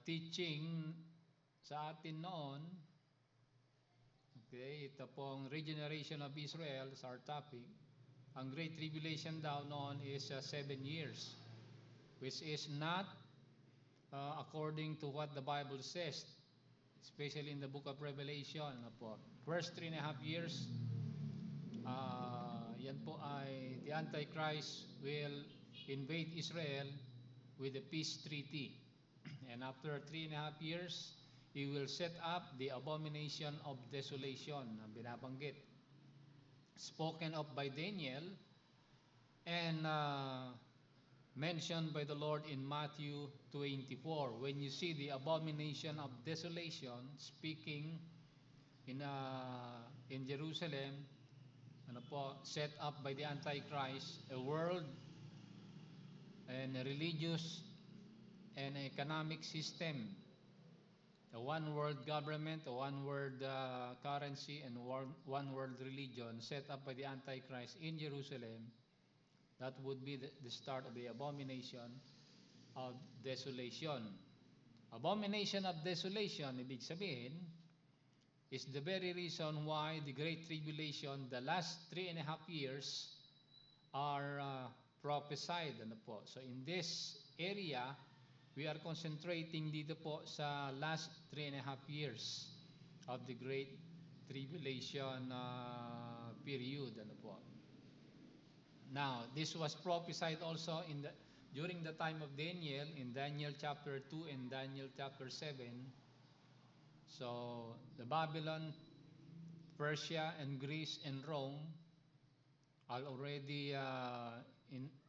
teaching sa atin noon. Okay, ito pong regeneration of Israel is our topic. Ang Great Tribulation daw noon is 7 years, which is not according to what the Bible says, especially in the book of Revelation. Ano po? First 3.5 years, yan po ay the Antichrist will invade Israel with a peace treaty. And after 3.5 years, he will set up the abomination of desolation na binabanggit, spoken of by Daniel and mentioned by the Lord in Matthew 24. When you see the abomination of desolation speaking in Jerusalem, ano po, set up by the Antichrist, a world and a religious and economic system, a one world government, a one world currency, and one world religion set up by the Antichrist in Jerusalem. That would be the start of the abomination of desolation. Abomination of desolation, ibig sabihin, is the very reason why the Great Tribulation, the last 3.5 years, are prophesied. Ano po? So in this area, we are concentrating dito po sa last 3.5 years of the Great Tribulation period. Ano po? Now, this was prophesied also during the time of Daniel, in Daniel chapter 2 and Daniel chapter 7. So, the Babylon, Persia, and Greece and Rome are already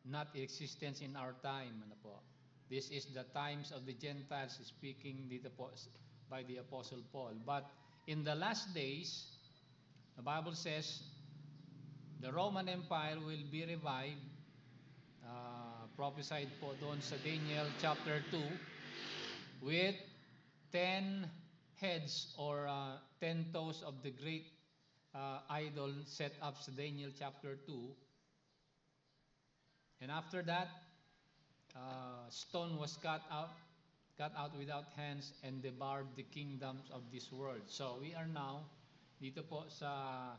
not in existence in our time. Ano po? This is the times of the Gentiles, speaking dito po by the Apostle Paul. But in the last days, the Bible says, the Roman Empire will be revived, prophesied po doon sa Daniel chapter 2, with 10 heads or 10 toes of the great idol set up sa Daniel chapter 2. And after that, stone was cut out without hands and devoured the kingdoms of this world. So we are now dito po sa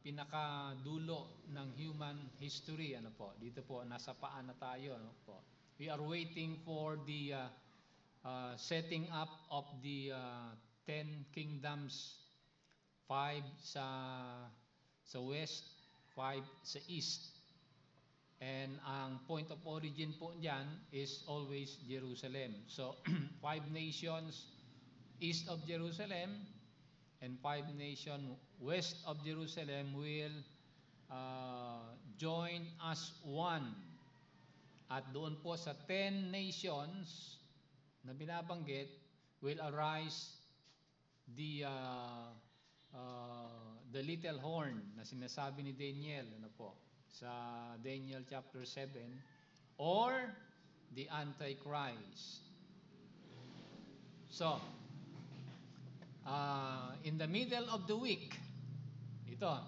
pinakadulo ng human history. Ano po? Dito po nasa paan na tayo. Ano po? We are waiting for the setting up of the 10 kingdoms, 5 sa west, 5 sa east. And ang point of origin po dyan is always Jerusalem. So, 5 nations east of Jerusalem and 5 nations west of Jerusalem will join as one. At doon po sa 10 nations na binabanggit will arise the little horn na sinasabi ni Daniel. Ano po? Sa Daniel chapter 7, or the Antichrist. So, in the middle of the week, ito.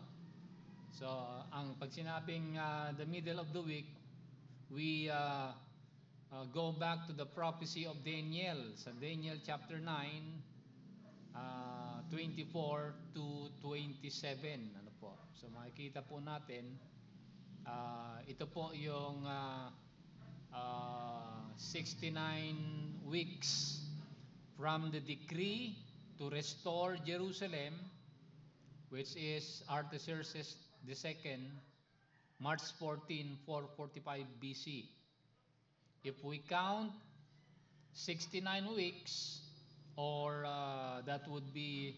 So, ang pag sinabing the middle of the week, we go back to the prophecy of Daniel, sa Daniel chapter 9, 24 to 27. Ano po? So, makikita po natin, ito po yung 69 weeks from the decree to restore Jerusalem, which is Artaxerxes II, March 14, 445 BC. If we count 69 weeks, or that would be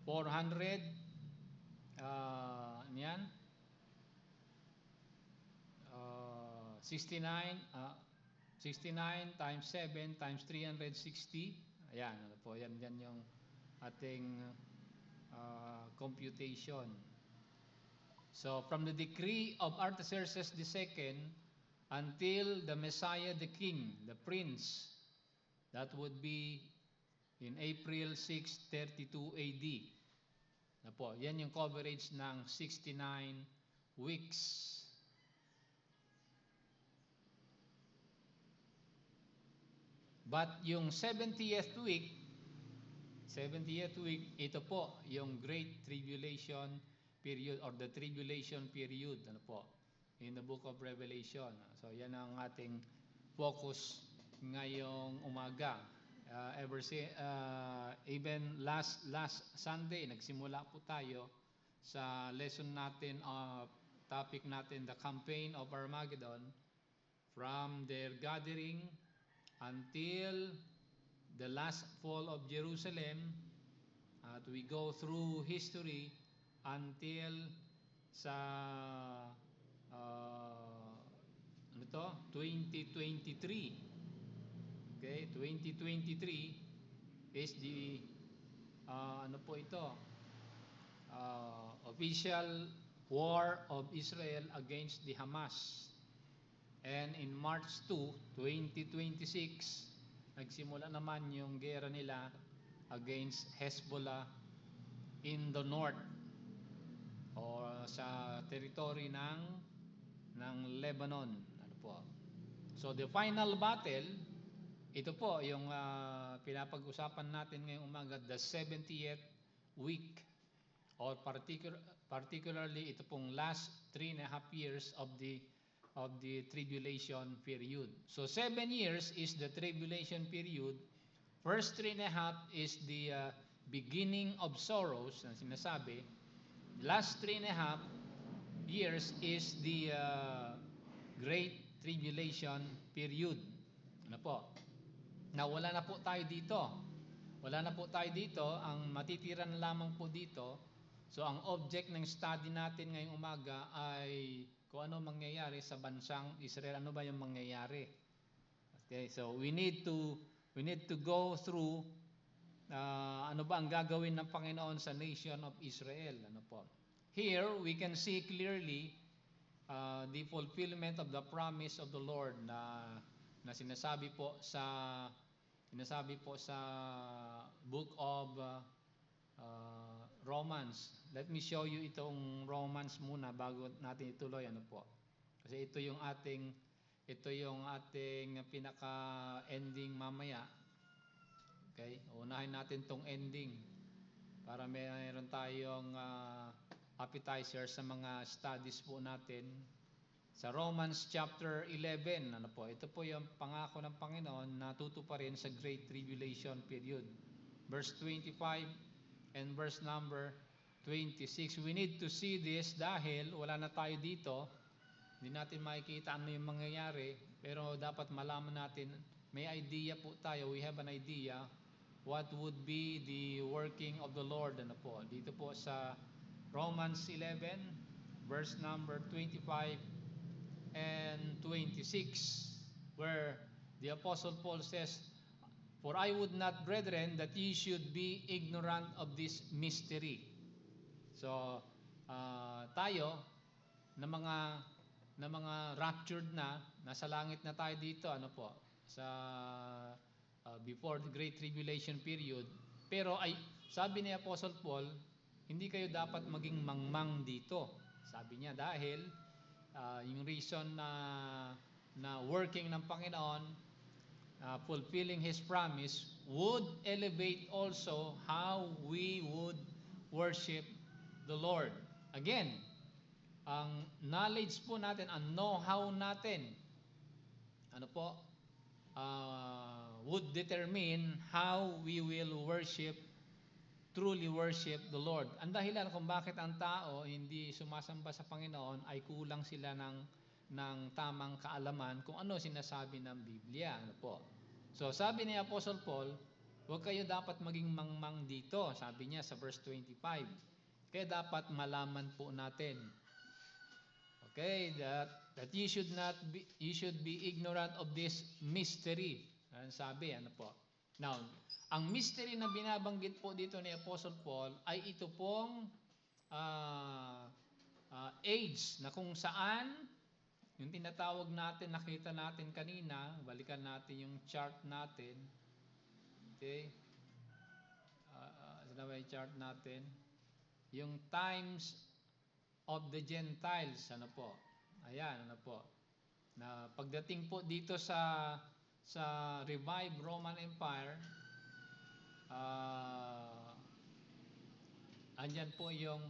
400 yan 69 times 7 times 360. Ayan, ano po, yan yung ating computation. So from the decree of Artaxerxes II until the Messiah, the King, the Prince, that would be in April 632 AD. Na po, yan yung coverage ng 69 weeks. But yung 70th week, ito po yung Great Tribulation period or the Tribulation period, ano po, in the book of Revelation. So yan ang ating focus ngayong umaga. Even last Sunday, nagsimula po tayo sa lesson natin, topic natin, the campaign of Armageddon, from their gathering until the last fall of Jerusalem. At we go through history until sa 2023. Okay, 2023 is the ano po ito, official war of Israel against the Hamas. And in March 2, 2026, nagsimula naman yung gera nila against Hezbollah in the north or sa territory ng Lebanon. Ano po? So the final battle, ito po yung pinapag-usapan natin ngayong umaga, the 70th week, or particularly ito pong last 3.5 years of the tribulation period. So 7 years is the tribulation period. First 3.5 is the beginning of sorrows na sinasabi. Last 3.5 years is the great tribulation period. Ano po? Na wala na po tayo dito. Wala na po tayo dito. Ang matitira na lamang po dito. So ang object ng study natin ngayong umaga ay kung ano mangyayari sa bansang Israel. Ano ba yung mangyayari? Okay, so we need to go through ano ba ang gagawin ng Panginoon sa nation of Israel. Ano po? Here we can see clearly the fulfillment of the promise of the Lord na sinasabi po sa book of Romans. Let me show you itong Romans muna bago natin ituloy, ano po. Kasi ito yung ating pinaka-ending mamaya. Okay? Unahin natin tong ending para mayroon tayong appetizer sa mga studies po natin. Sa Romans chapter 11, ano po? Ito po yung pangako ng Panginoon na tutuparin sa Great Tribulation period. Verse 25 and verse number 26. We need to see this dahil wala na tayo dito. Hindi natin makikita ano yung mangyayari, pero dapat malaman natin, may idea po tayo, we have an idea what would be the working of the Lord. Ano po? Dito po sa Romans 11 verse number 25 and 26, where the Apostle Paul says, "For I would not, brethren, that ye should be ignorant of this mystery." So, tayo na mga raptured na, nasa langit na tayo dito, ano po, sa before the Great Tribulation period. Pero sabi ni Apostle Paul, hindi kayo dapat maging mangmang dito. Sabi niya dahil yung reason na working ng Panginoon, fulfilling His promise, would elevate also how we would worship the Lord. Again, ang knowledge po natin, ang know-how natin, ano po, would determine how we will truly worship the Lord. Ang dahilan kung bakit ang tao hindi sumasamba sa Panginoon ay kulang sila ng tamang kaalaman kung ano sinasabi ng Biblia. Ano po? So sabi ni Apostle Paul, huwag kayo dapat maging mangmang dito. Sabi niya sa verse 25. Kaya dapat malaman po natin. Okay, that you should be ignorant of this mystery. Sabi, ano po? Now, ang mystery na binabanggit po dito ni Apostle Paul ay ito pong age na kung saan yung tinatawag natin, nakita natin kanina, balikan natin yung chart natin. Okay? Ano ba yung chart natin? Yung times of the Gentiles, ano po? Ayan, ano po? Na pagdating po dito sa sa revived Roman Empire, ah, andyan po yung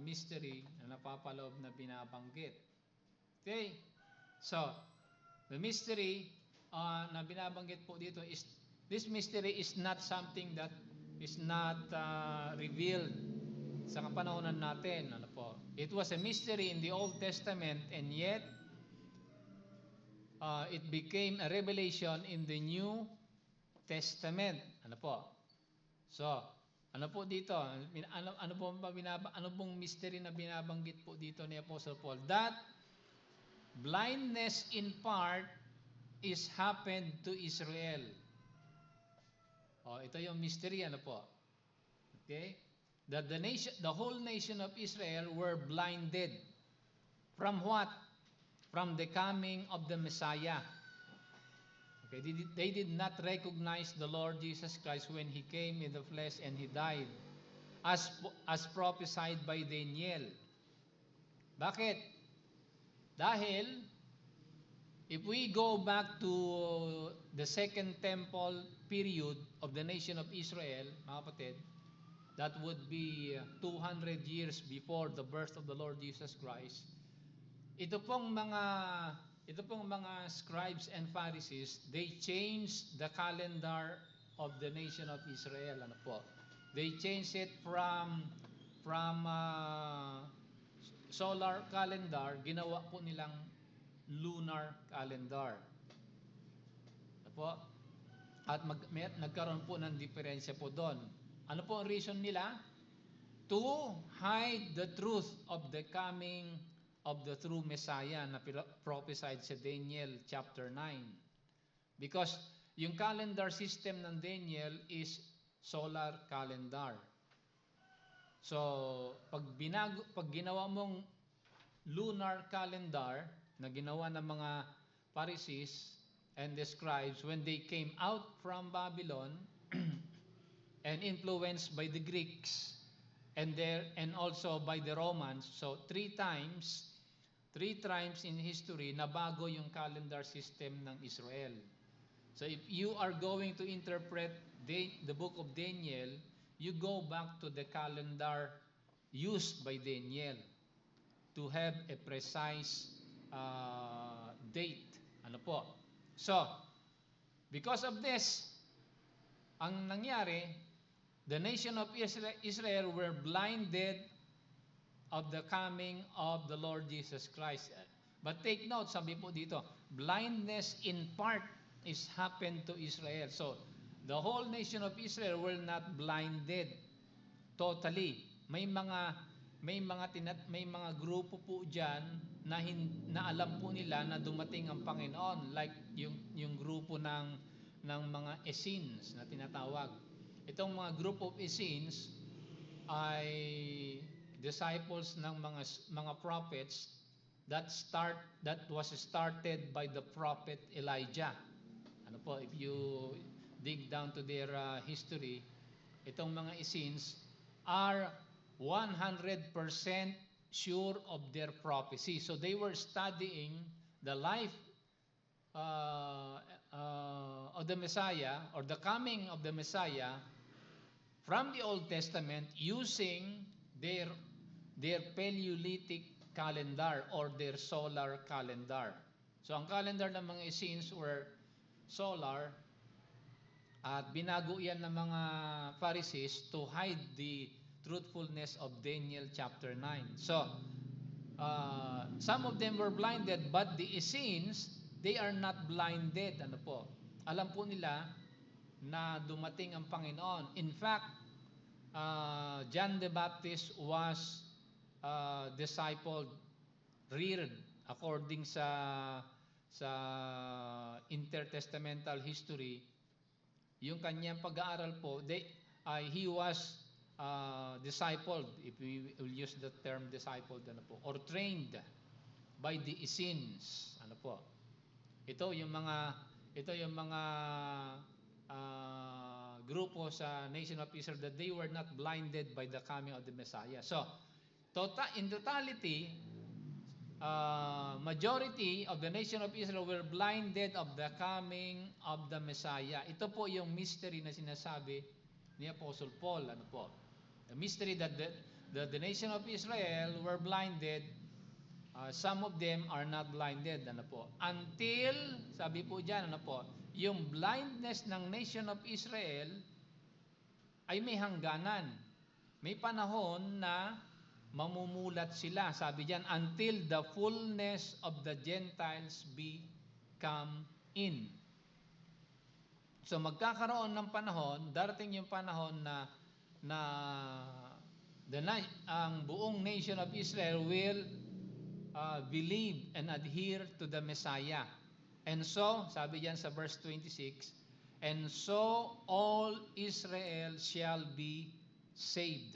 mystery na napapaloob na binabanggit. Okay? So, the mystery na binabanggit po dito is, this mystery is not something that is not revealed sa kapanahonan natin. Ano po? It was a mystery in the Old Testament, and yet it became a revelation in the New Testament. Ano po? So, ano po dito? Ano pong mystery na binabanggit po dito ni Apostle Paul? That blindness in part is happened to Israel. Ito yung mystery, ano po? Okay? That the whole nation of Israel were blinded. From what? From the coming of the Messiah. Okay, they did not recognize the Lord Jesus Christ when He came in the flesh and He died, as prophesied by Daniel. Bakit? Dahil, if we go back to the Second Temple period of the nation of Israel, mga kapatid, that would be 200 years before the birth of the Lord Jesus Christ. Ito pong mga scribes and Pharisees, they changed the calendar of the nation of Israel. Ano po? They changed it from solar calendar, ginawa po nilang lunar calendar. Ano po? At nagkaroon po ng diferensya po doon. Ano po ang reason nila? To hide the truth of the coming of the true Messiah na prophesied sa Daniel chapter 9. Because yung calendar system ng Daniel is solar calendar. So, pag ginawa mong lunar calendar na ginawa ng mga Pharisees and the scribes when they came out from Babylon and influenced by the Greeks and also by the Romans, so three times in history na bago yung calendar system ng Israel. So if you are going to interpret the book of Daniel, you go back to the calendar used by Daniel to have a precise date. Ano po? So, because of this, ang nangyari, the nation of Israel were blinded of the coming of the Lord Jesus Christ. But take note, sabi po dito, blindness in part is happened to Israel. So, the whole nation of Israel were not blinded totally. May mga grupo po diyan na alam po nila na dumating ang Panginoon, like yung grupo ng mga Essenes na tinatawag. Itong mga group of Essenes ay disciples ng mga prophets that was started by the prophet Elijah. Ano po, if you dig down to their history, itong mga Essenes are 100% sure of their prophecy. So they were studying the life of the Messiah, or the coming of the Messiah, from the Old Testament using their Paleolithic calendar or their solar calendar. So ang calendar ng mga Essenes were solar, at binago yan ng mga Pharisees to hide the truthfulness of Daniel chapter 9. So some of them were blinded, but the Essenes, they are not blinded. Ano po? Alam po nila na dumating ang Panginoon. In fact, John the Baptist was discipled, reared according sa intertestamental history. Yung kanyang pag-aaral po, he was discipled, if we will use the term discipled, ano po, or trained by the Essenes. Ano po? Ito yung mga grupo sa nation of Israel that they were not blinded by the coming of the Messiah. So, in totality, majority of the nation of Israel were blinded of the coming of the Messiah. Ito po yung mystery na sinasabi ni Apostle Paul. Ano po? The mystery that the nation of Israel were blinded. Some of them are not blinded. Ano po? Until, sabi po dyan, ano po? Yung blindness ng nation of Israel ay may hangganan. May panahon na mamumulat sila. Sabi diyan, until the fullness of the Gentiles be come in. So magkakaroon ng panahon, darating yung panahon na ang buong nation of Israel will believe and adhere to the Messiah. And so, sabi diyan sa verse 26, and so all Israel shall be saved.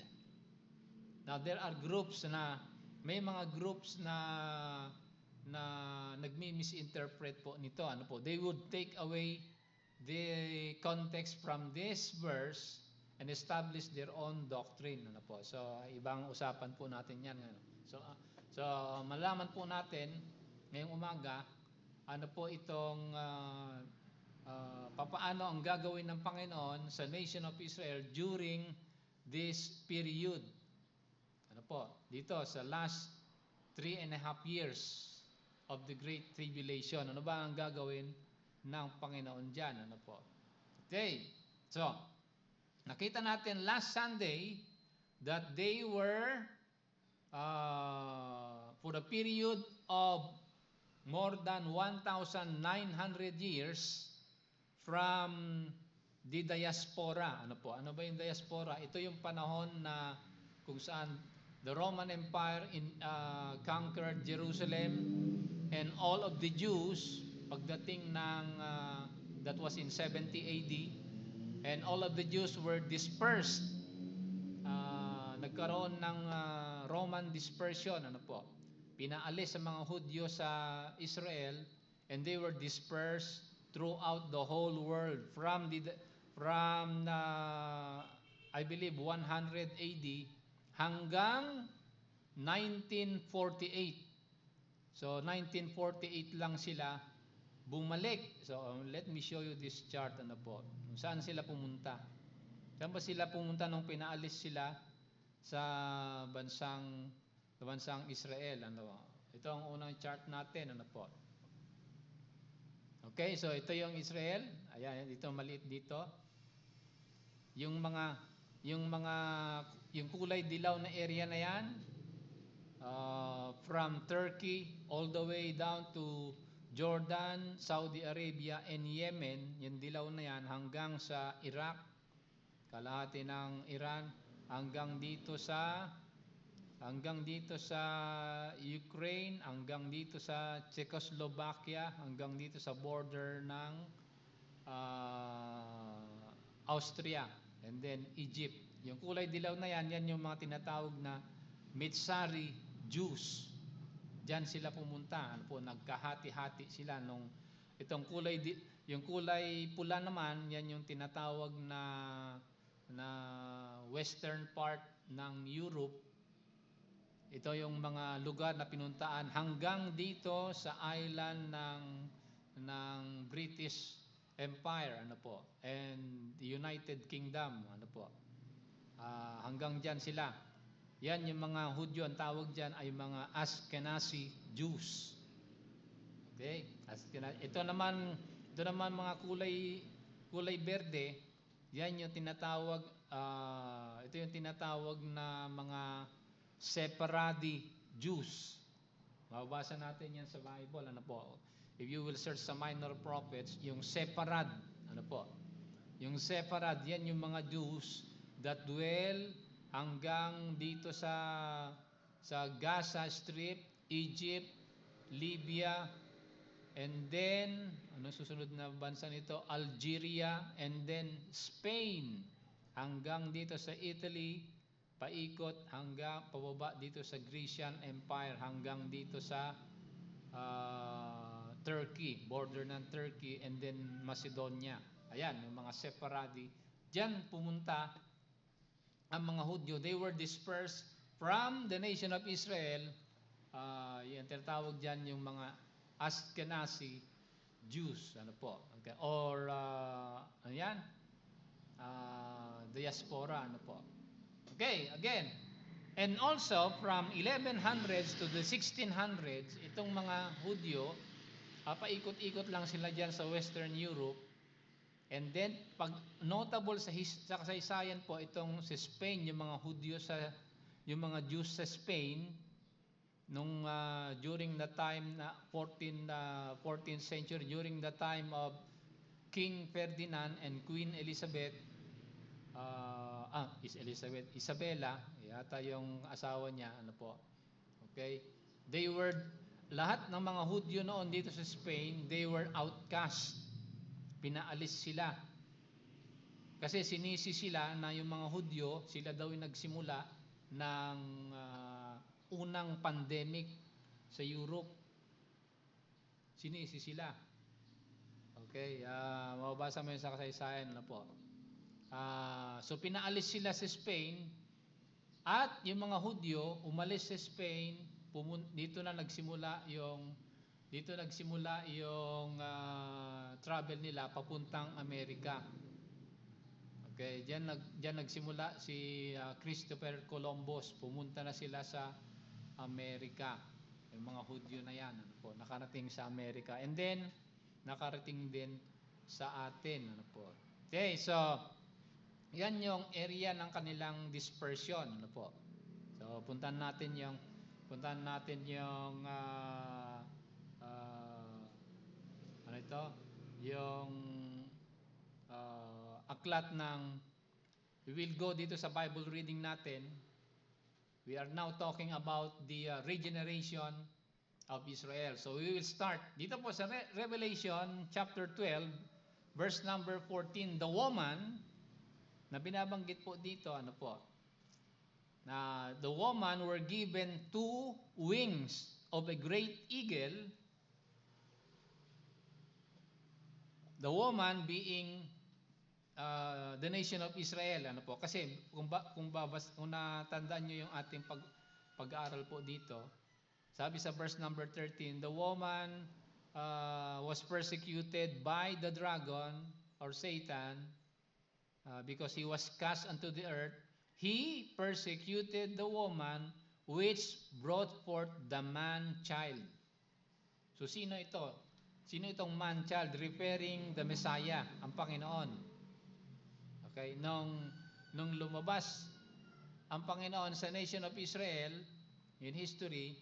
Now there are groups may mga groups na nagmi-misinterpret po nito. Ano po? They would take away the context from this verse and establish their own doctrine. Ano po? So ibang usapan po natin 'yan. Ano? So malaman po natin ngayong umaga ano po itong papaano ang gagawin ng Panginoon sa nation of Israel during this period. Ano po? Dito sa last 3.5 years of the Great Tribulation. Ano ba ang gagawin ng Panginoon dyan? Ano po? Okay. So, nakita natin last Sunday that they were for a period of more than 1,900 years from the diaspora. Ano po? Ano ba yung diaspora? Ito yung panahon na kung saan the Roman Empire conquered Jerusalem and all of the Jews pagdating ng that was in 70 AD, and all of the Jews were dispersed. Nagkaroon ng Roman dispersion. Ano po? Pinaalis sa mga Hudyo sa Israel, and they were dispersed throughout the whole world from I believe 100 AD hanggang 1948. So 1948 lang sila bumalik. So let me show you this chart. Ano po? Saan sila pumunta? Saan ba sila pumunta nung pinaalis sila sa bansang Israel? Ano? Ito ang unang chart natin. Ano po? Okay, so ito yung Israel. Ayan, ito maliit dito. Yung kulay dilaw na area na yan, from Turkey all the way down to Jordan, Saudi Arabia, and Yemen, yung dilaw na yan hanggang sa Iraq, kalahati ng Iran, hanggang dito sa Ukraine, hanggang dito sa Czechoslovakia, hanggang dito sa border ng Austria, and then Egypt. Yung kulay dilaw na yan yung mga tinatawag na Metsari Jews. Diyan sila pumunta. Ano po, nagkahati-hati sila nung itong yung kulay pula naman, yan yung tinatawag na western part ng Europe. Ito yung mga lugar na pinuntaan hanggang dito sa island ng British Empire, ano po, and the United Kingdom, ano po. Hanggang diyan sila. Yan yung mga Hudyo, ang tawag diyan ay mga Ashkenazi Jews. Okay? Ito naman mga kulay berde, yan yung tinatawag ito yung tinatawag na mga Sephardi Jews. Mababasa natin yan sa Bible. Ano po? If you will search sa Minor Prophets, yung Sepharad, ano po? Yung Sepharad, yan yung mga Jews that dwell hanggang dito sa Gaza Strip, Egypt, Libya, and then ano susunod na bansa nito? Algeria, and then Spain, hanggang dito sa Italy, paikot hanggang pababa dito sa Grecian Empire, hanggang dito sa Turkey, border ng Turkey, and then Macedonia. Ayan, yung mga Sephardi. Diyan pumunta ang mga Hudyo. They were dispersed from the nation of Israel. Yan tinatawag dyan yung mga Ashkenazi Jews, ano po, okay, or ano yan, diaspora, ano po. Okay, again, and also from 1100s to the 1600s, itong mga Hudyo, paikot-ikot lang sila dyan sa Western Europe. And then, pag notable sa kasaysayan po, itong sa Spain, yung mga Hudyo yung mga Jews sa Spain, nung during the time na 14th century, during the time of King Ferdinand and Queen Elizabeth, Isabella, yata yung asawa niya, ano po. Okay? Lahat ng mga Hudyo noon dito sa Spain, they were outcast. Pinaalis sila. Kasi sinisi sila na yung mga Hudyo, sila daw yung nagsimula ng unang pandemic sa Europe. Sinisi sila. Okay, mababasa mo yun sa kasaysayan na po. So pinaalis sila sa Spain at yung mga Hudyo umalis sa Spain, dito nagsimula yung travel nila papuntang Amerika. Okay, diyan nagsimula si Christopher Columbus, pumunta na sila sa Amerika. Yung mga Hudyo na yan, ano po, nakarating sa Amerika. And then nakarating din sa atin, ano po. Okay, so yan yung area ng kanilang dispersion, ano po. So puntahan natin yung ano ito, yung aklat ng, we will go dito sa Bible reading natin. We are now talking about the regeneration of Israel. So we will start dito po sa Revelation chapter 12 verse number 14. The woman na binabanggit po dito, ano po, na the woman were given 2 wings of a great eagle. The woman being the nation of Israel, ano po, kasi kung natandaan nyo yung ating pag-aaral po dito, sabi sa verse number 13, the woman was persecuted by the dragon or Satan because he was cast unto the earth. He persecuted the woman which brought forth the man-child. So sino ito? Sino itong man-child? Referring the Messiah, ang Panginoon. Okay, nung lumabas ang Panginoon sa nation of Israel in history,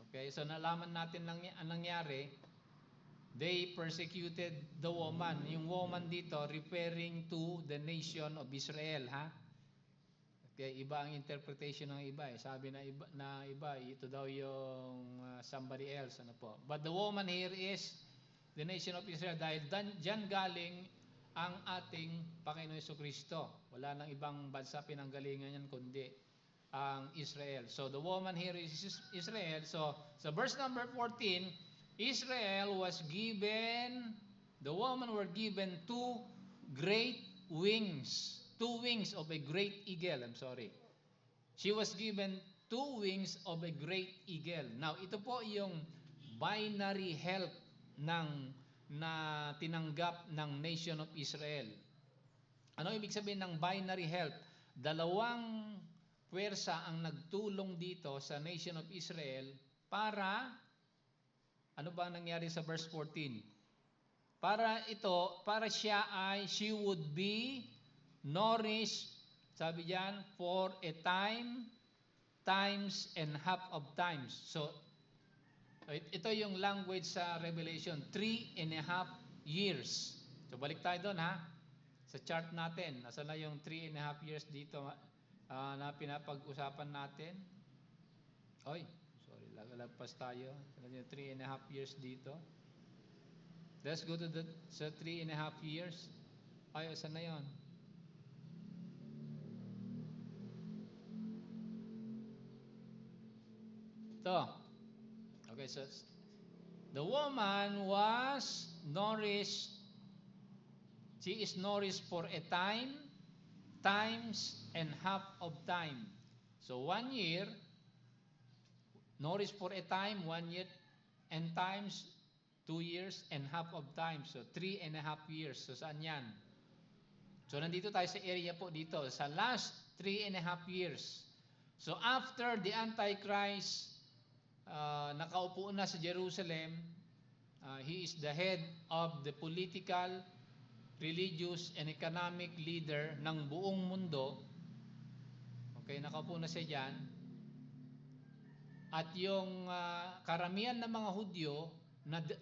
okay, so nalaman natin ang nangyari. They persecuted the woman. Yung woman dito referring to the nation of Israel, ha? Okay, iba ang interpretation ng iba eh. Sabi na iba ito daw yung somebody else, ano po. But the woman here is the nation of Israel dahil diyan galing ang ating Panginoon Jesucristo. Wala nang ibang bansa pinanggalingan yan kundi ang Israel. So the woman here is Israel. So sa verse number 14, the woman were given 2 great wings. 2 wings of a great eagle. I'm sorry. She was given 2 wings of a great eagle. Now, ito po yung binary help na tinanggap ng nation of Israel. Ano ibig sabihin ng binary help? Dalawang puwersa ang nagtulong dito sa nation of Israel para, ano ba nangyari sa verse 14? She would be nourished, sabi diyan, for a time, times, and half of times. So, ito yung language sa Revelation, 3.5 years. So, balik tayo doon, ha? Sa chart natin, nasa na yung 3.5 years dito na pinapag-usapan natin? Sorry, lalagpas tayo. Yung 3.5 years dito. Let's go to sa 3.5 years. Saan na yun? Ito. Okay, so the woman was nourished. She is nourished for a time, times, and half of time. So 1 year, Nourish for a time, 1 year, and times 2 years and half of time. So 3.5 years. So saan yan? So nandito tayo sa area po dito. Sa last 3.5 years. So after the Antichrist nakaupo na sa Jerusalem, he is the head of the political, religious, and economic leader ng buong mundo. Okay, nakaupo na siya dyan. At yung karamihan ng mga Hudyo,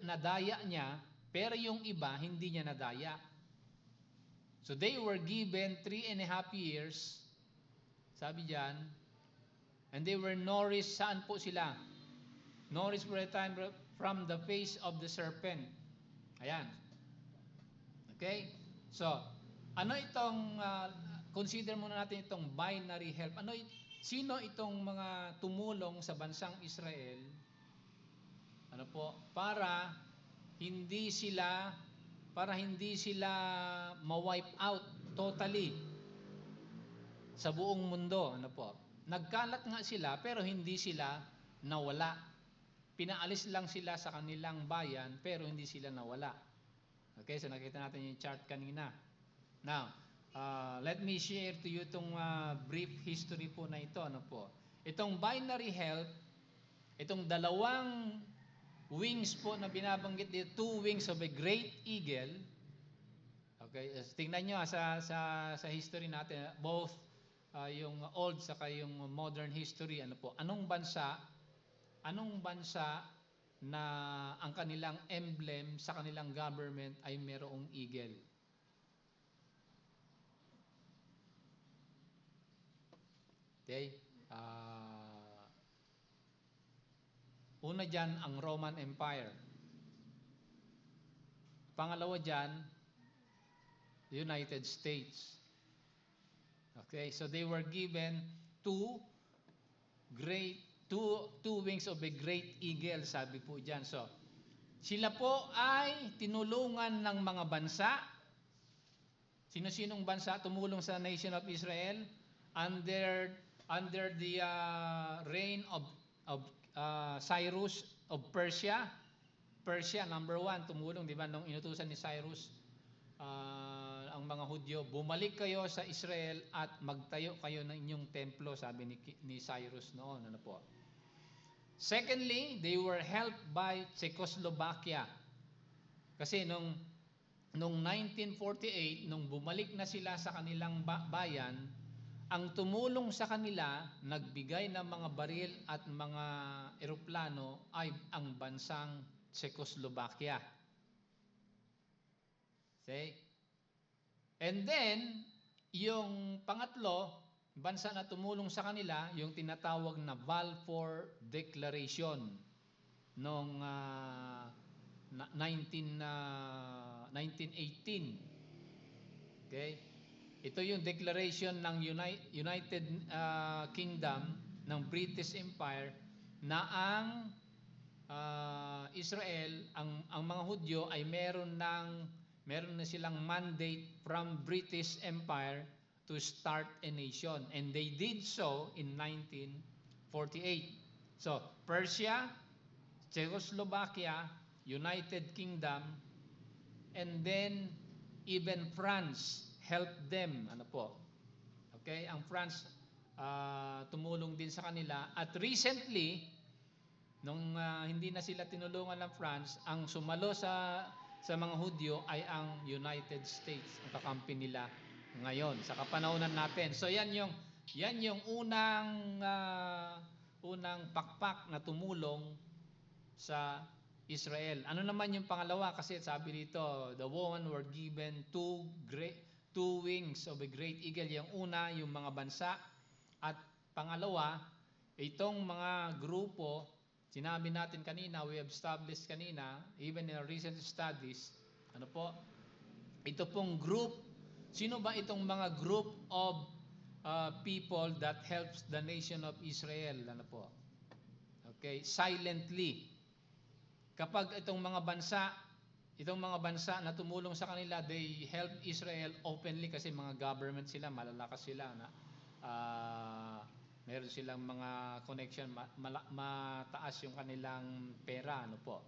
nadaya niya, pero yung iba, hindi niya nadaya. So they were given 3.5 years, sabi dyan, and they were nourished. Saan po sila? Nourished for a time from the face of the serpent. Ayan. Okay? So, ano itong, consider muna natin itong binary help. Sino itong mga tumulong sa bansang Israel? Ano po? Para hindi sila ma-wipe out totally sa buong mundo. Ano po? Nagkalat nga sila pero hindi sila nawala. Pinaalis lang sila sa kanilang bayan pero hindi sila nawala. Okay, so nakita natin yung chart kanina. Now, let me share to you itong brief history po na ito. Ano po? Itong binary help, itong dalawang wings po na binabanggit dito, 2 wings of a great eagle. Okay, tingnan nyo sa history natin, both yung old saka yung modern history. Ano po? Anong bansa na ang kanilang emblem sa kanilang government ay merong eagle? Okay? Una dyan, ang Roman Empire. Pangalawa dyan, United States. Okay? So they were given two wings of a great eagle, sabi po dyan. So, sila po ay tinulungan ng mga bansa. Sino-sinong bansa tumulong sa nation of Israel? Under the reign of Cyrus of Persia. Persia, number 1, tumulong, di ba, nung inutusan ni Cyrus ang mga Hudyo, bumalik kayo sa Israel at magtayo kayo ng inyong templo, sabi ni Cyrus noon. Ano po? Secondly, they were helped by Czechoslovakia. Kasi nung 1948, nung bumalik na sila sa kanilang bayan, ang tumulong sa kanila, nagbigay ng mga baril at mga eroplano ay ang bansang Czechoslovakia. Okay? And then, yung pangatlo, bansa na tumulong sa kanila, yung tinatawag na Balfour Declaration noong 1918. Okay? Ito yung declaration ng United Kingdom ng British Empire na ang Israel, ang mga Hudyo ay meron na silang mandate from British Empire to start a nation, and they did so in 1948. So, Persia, Czechoslovakia, United Kingdom, and then even France helped them. Ano po? Okay, ang France tumulong din sa kanila, at recently nung hindi na sila tinulungan ng France, ang sumalo sa mga Hudyo ay ang United States, ang kakampi nila ngayon sa kapanahonan natin. So yan yung unang pakpak na tumulong sa Israel. Ano naman yung pangalawa? Kasi sabi dito, the women were given two wings of a great eagle. Yung una, yung mga bansa, at pangalawa, itong mga grupo. Sinabi natin kanina, we have established kanina, even in our recent studies, ano po? Ito pong group, sino ba itong mga group of people that helps the nation of Israel? Ano po? Okay, silently. Kapag itong mga bansa na tumulong sa kanila, they help Israel openly kasi mga government sila, malalakas sila na Meron silang mga connection, mataas yung kanilang pera, ano po.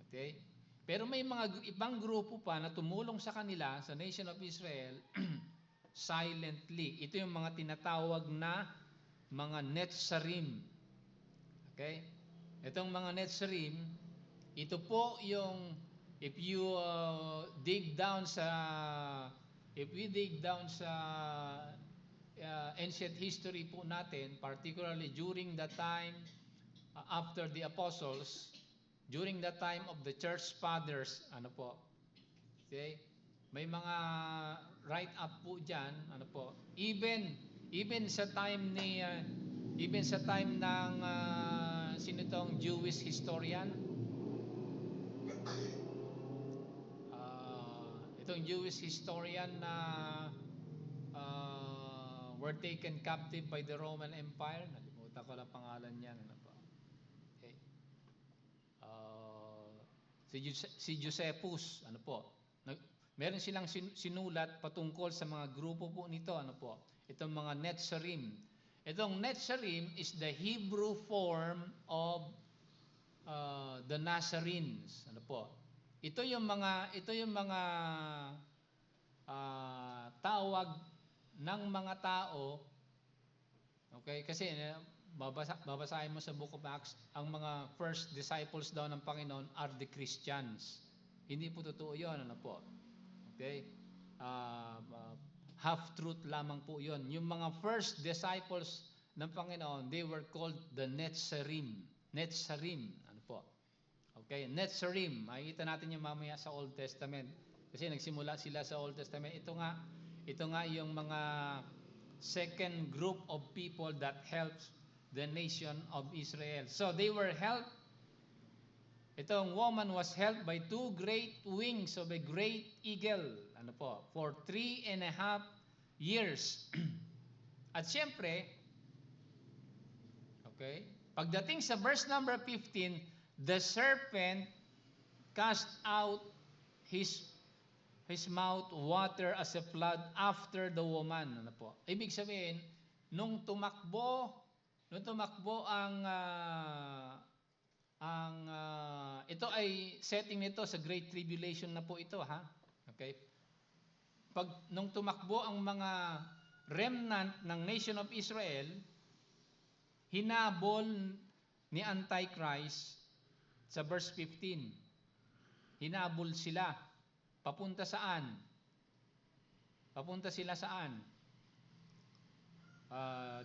Okay? Pero may mga ibang grupo pa na tumulong sa kanila, sa Nation of Israel, silently. Ito yung mga tinatawag na mga Netzarim. Okay? Itong mga Netzarim, ito po yung, if you dig down sa, if we dig down sa ancient history po natin, particularly during the time after the apostles, during the time of the church fathers, ano po, okay? May mga write up po diyan, ano po. Even sa time ni even sa time ng sino tong Jewish historian, itong Jewish historian na were taken captive by the Roman Empire. Nalimutan ko lang pangalan niya, ano po. Okay. Si Josephus, ano po. Meron silang sinulat patungkol sa mga grupo po nito, ano po. Itong mga Netzarim. Itong Netzarim is the Hebrew form of the Nazarenes, ano po. Ito yung mga tawag ng mga tao, okay? Kasi babasahin mo sa Book of Acts, ang mga first disciples daw ng Panginoon are the Christians. Hindi po totoo yun, ano po. Okay? Half-truth lamang po yun. Yung mga first disciples ng Panginoon, they were called the Netzarim. Netzarim, ano po. Okay? Netzarim, makikita natin yung mamaya sa Old Testament. Kasi nagsimula sila sa Old Testament. Ito nga yung mga second group of people that helped the nation of Israel. So they were helped. Itong woman was helped by two great wings of a great eagle, ano po, for 3.5 years. At siyempre, okay, pagdating sa verse number 15, the serpent cast out his mouth water as a flood after the woman, ano po. Ibig sabihin, nung tumakbo ito ay setting nito sa Great Tribulation na po ito, ha? Okay? Nung tumakbo ang mga remnant ng Nation of Israel, hinabol ni Antichrist sa verse 15. Hinabol sila. Papunta saan? Papunta sila saan?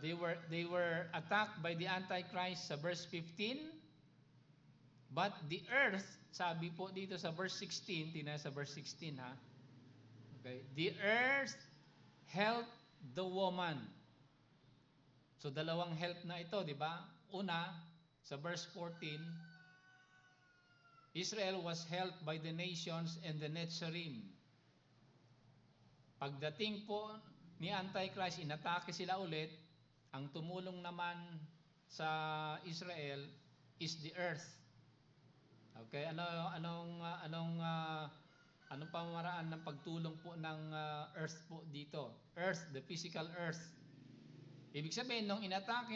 They were attacked by the Antichrist sa verse 15. But the earth, sabi po dito sa verse 16, tingnan sa verse 16, ha? Okay. The earth helped the woman. So dalawang help na ito, di ba? Una, sa verse 14, Israel was helped by the nations and the Netzarim. Pagdating po ni Antichrist, inatake sila ulit. Ang tumulong naman sa Israel is the earth. Okay, anong pamamaraan ng pagtulong po ng earth po dito? Earth, the physical earth. Ibig sabihin, nung inatake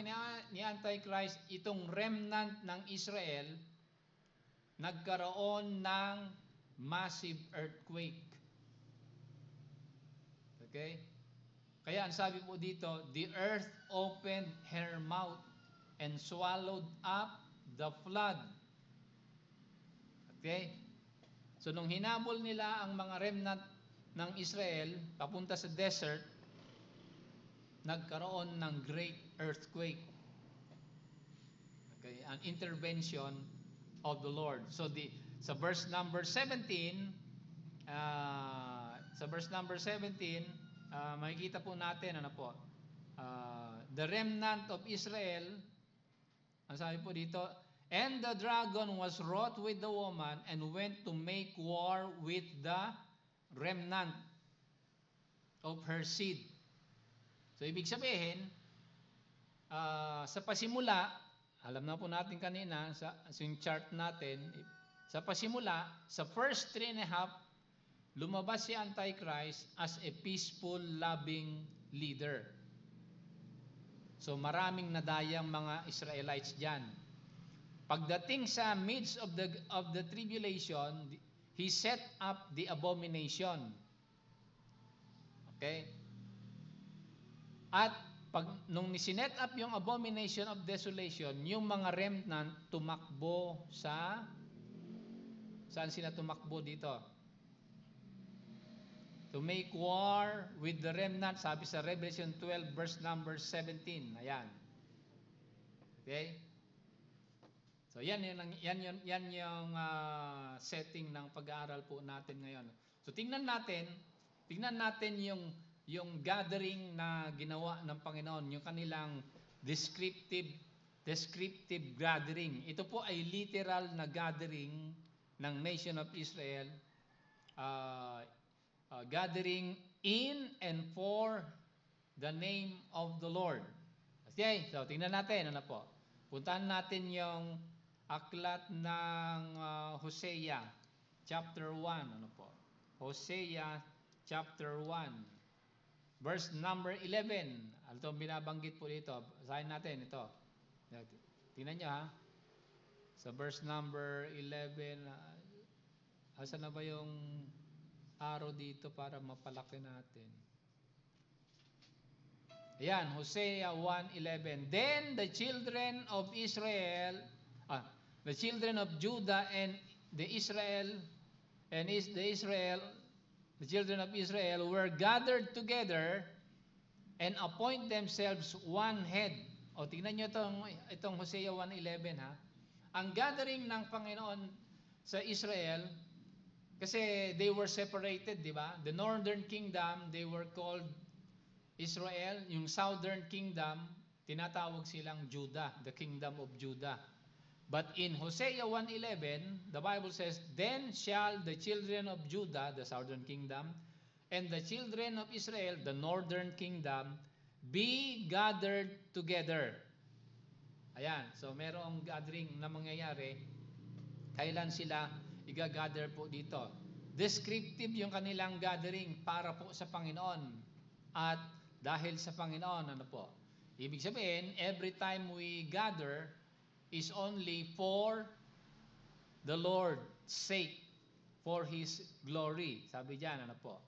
ni Antichrist itong remnant ng Israel, nagkaroon ng massive earthquake. Okay? Kaya ang sabi po dito, the earth opened her mouth and swallowed up the flood. Okay? So nung hinabol nila ang mga remnant ng Israel papunta sa desert, nagkaroon ng great earthquake. Okay, an intervention of the Lord. So sa verse number 17, makikita po natin ano po. The remnant of Israel, ang sabi po dito, and the dragon was wroth with the woman and went to make war with the remnant of her seed. So, ibig sabihin, sa pasimula, alam na po natin kanina, sa yung chart natin, sa pasimula, sa first 3.5, lumabas si Antichrist as a peaceful, loving leader. So maraming nadayang mga Israelites diyan. Pagdating sa midst of the tribulation, he set up the abomination. Okay? At nung sinet up yung abomination of desolation, yung mga remnant tumakbo saan sila tumakbo dito? To make war with the remnant, sabi sa Revelation 12 verse number 17. Ayan. Okay? So yan yung setting ng pag-aaral po natin ngayon. So tingnan natin yung gathering na ginawa ng Panginoon, yung kanilang descriptive gathering. Ito po ay literal na gathering ng nation of Israel, gathering in and for the name of the Lord. Okay, so tingnan natin, ano po. Puntahan natin yung aklat ng Hosea chapter 1, ano po. Hosea chapter 1 verse number 11. Ano itong binabanggit po dito? Basahin natin ito. Tingnan nyo ha. Sa verse number 11, asan na ba yung arrow dito para mapalaki natin? Ayan, Hosea 1:11. Then the children of Israel, the children of Judah and the children of Israel were gathered together and appoint themselves one head. O tingnan nyo itong Hosea 1:11 ha. Ang gathering ng Panginoon sa Israel, kasi they were separated, di ba? The northern kingdom, they were called Israel. Yung southern kingdom, tinatawag silang Judah, the kingdom of Judah. But in Hosea 1:11, the Bible says, then shall the children of Judah, the southern kingdom, and the children of Israel, the northern kingdom, be gathered together. Ayan, so merong gathering na mangyayari. Kailan sila i-gather po dito? Descriptive yung kanilang gathering para po sa Panginoon. At dahil sa Panginoon, ano po? Ibig sabihin, every time we gather is only for the Lord's sake, for His glory. Sabi diyan, ano po?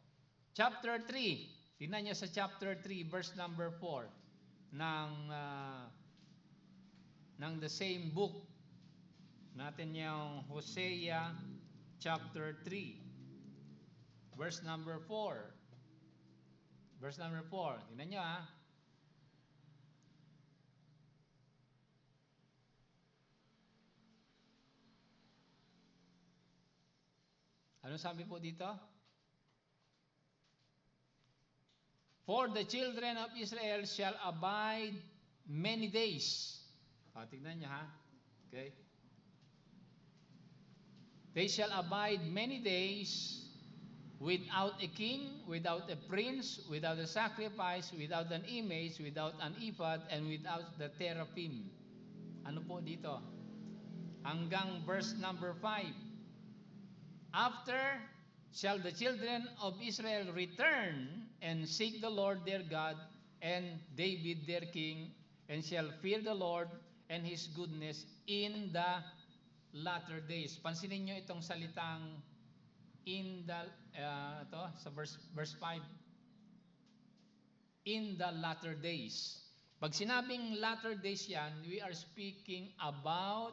Chapter 3. Tingnan niyo sa chapter 3, verse number 4 ng the same book natin, yung Hosea chapter 3, verse number 4. Verse number 4. Tingnan nyo ha. Ano sabi po dito? For the children of Israel shall abide many days. Tingnan nyo ha. Okay. They shall abide many days without a king, without a prince, without a sacrifice, without an image, without an ephod, and without the teraphim. Ano po dito? Hanggang verse number 5. After shall the children of Israel return and seek the Lord their God and David their king, and shall fear the Lord and His goodness in the latter days. Pansinin nyo itong salitang in the sa verse 5, in the latter days. Pag sinabing latter days yan, we are speaking about,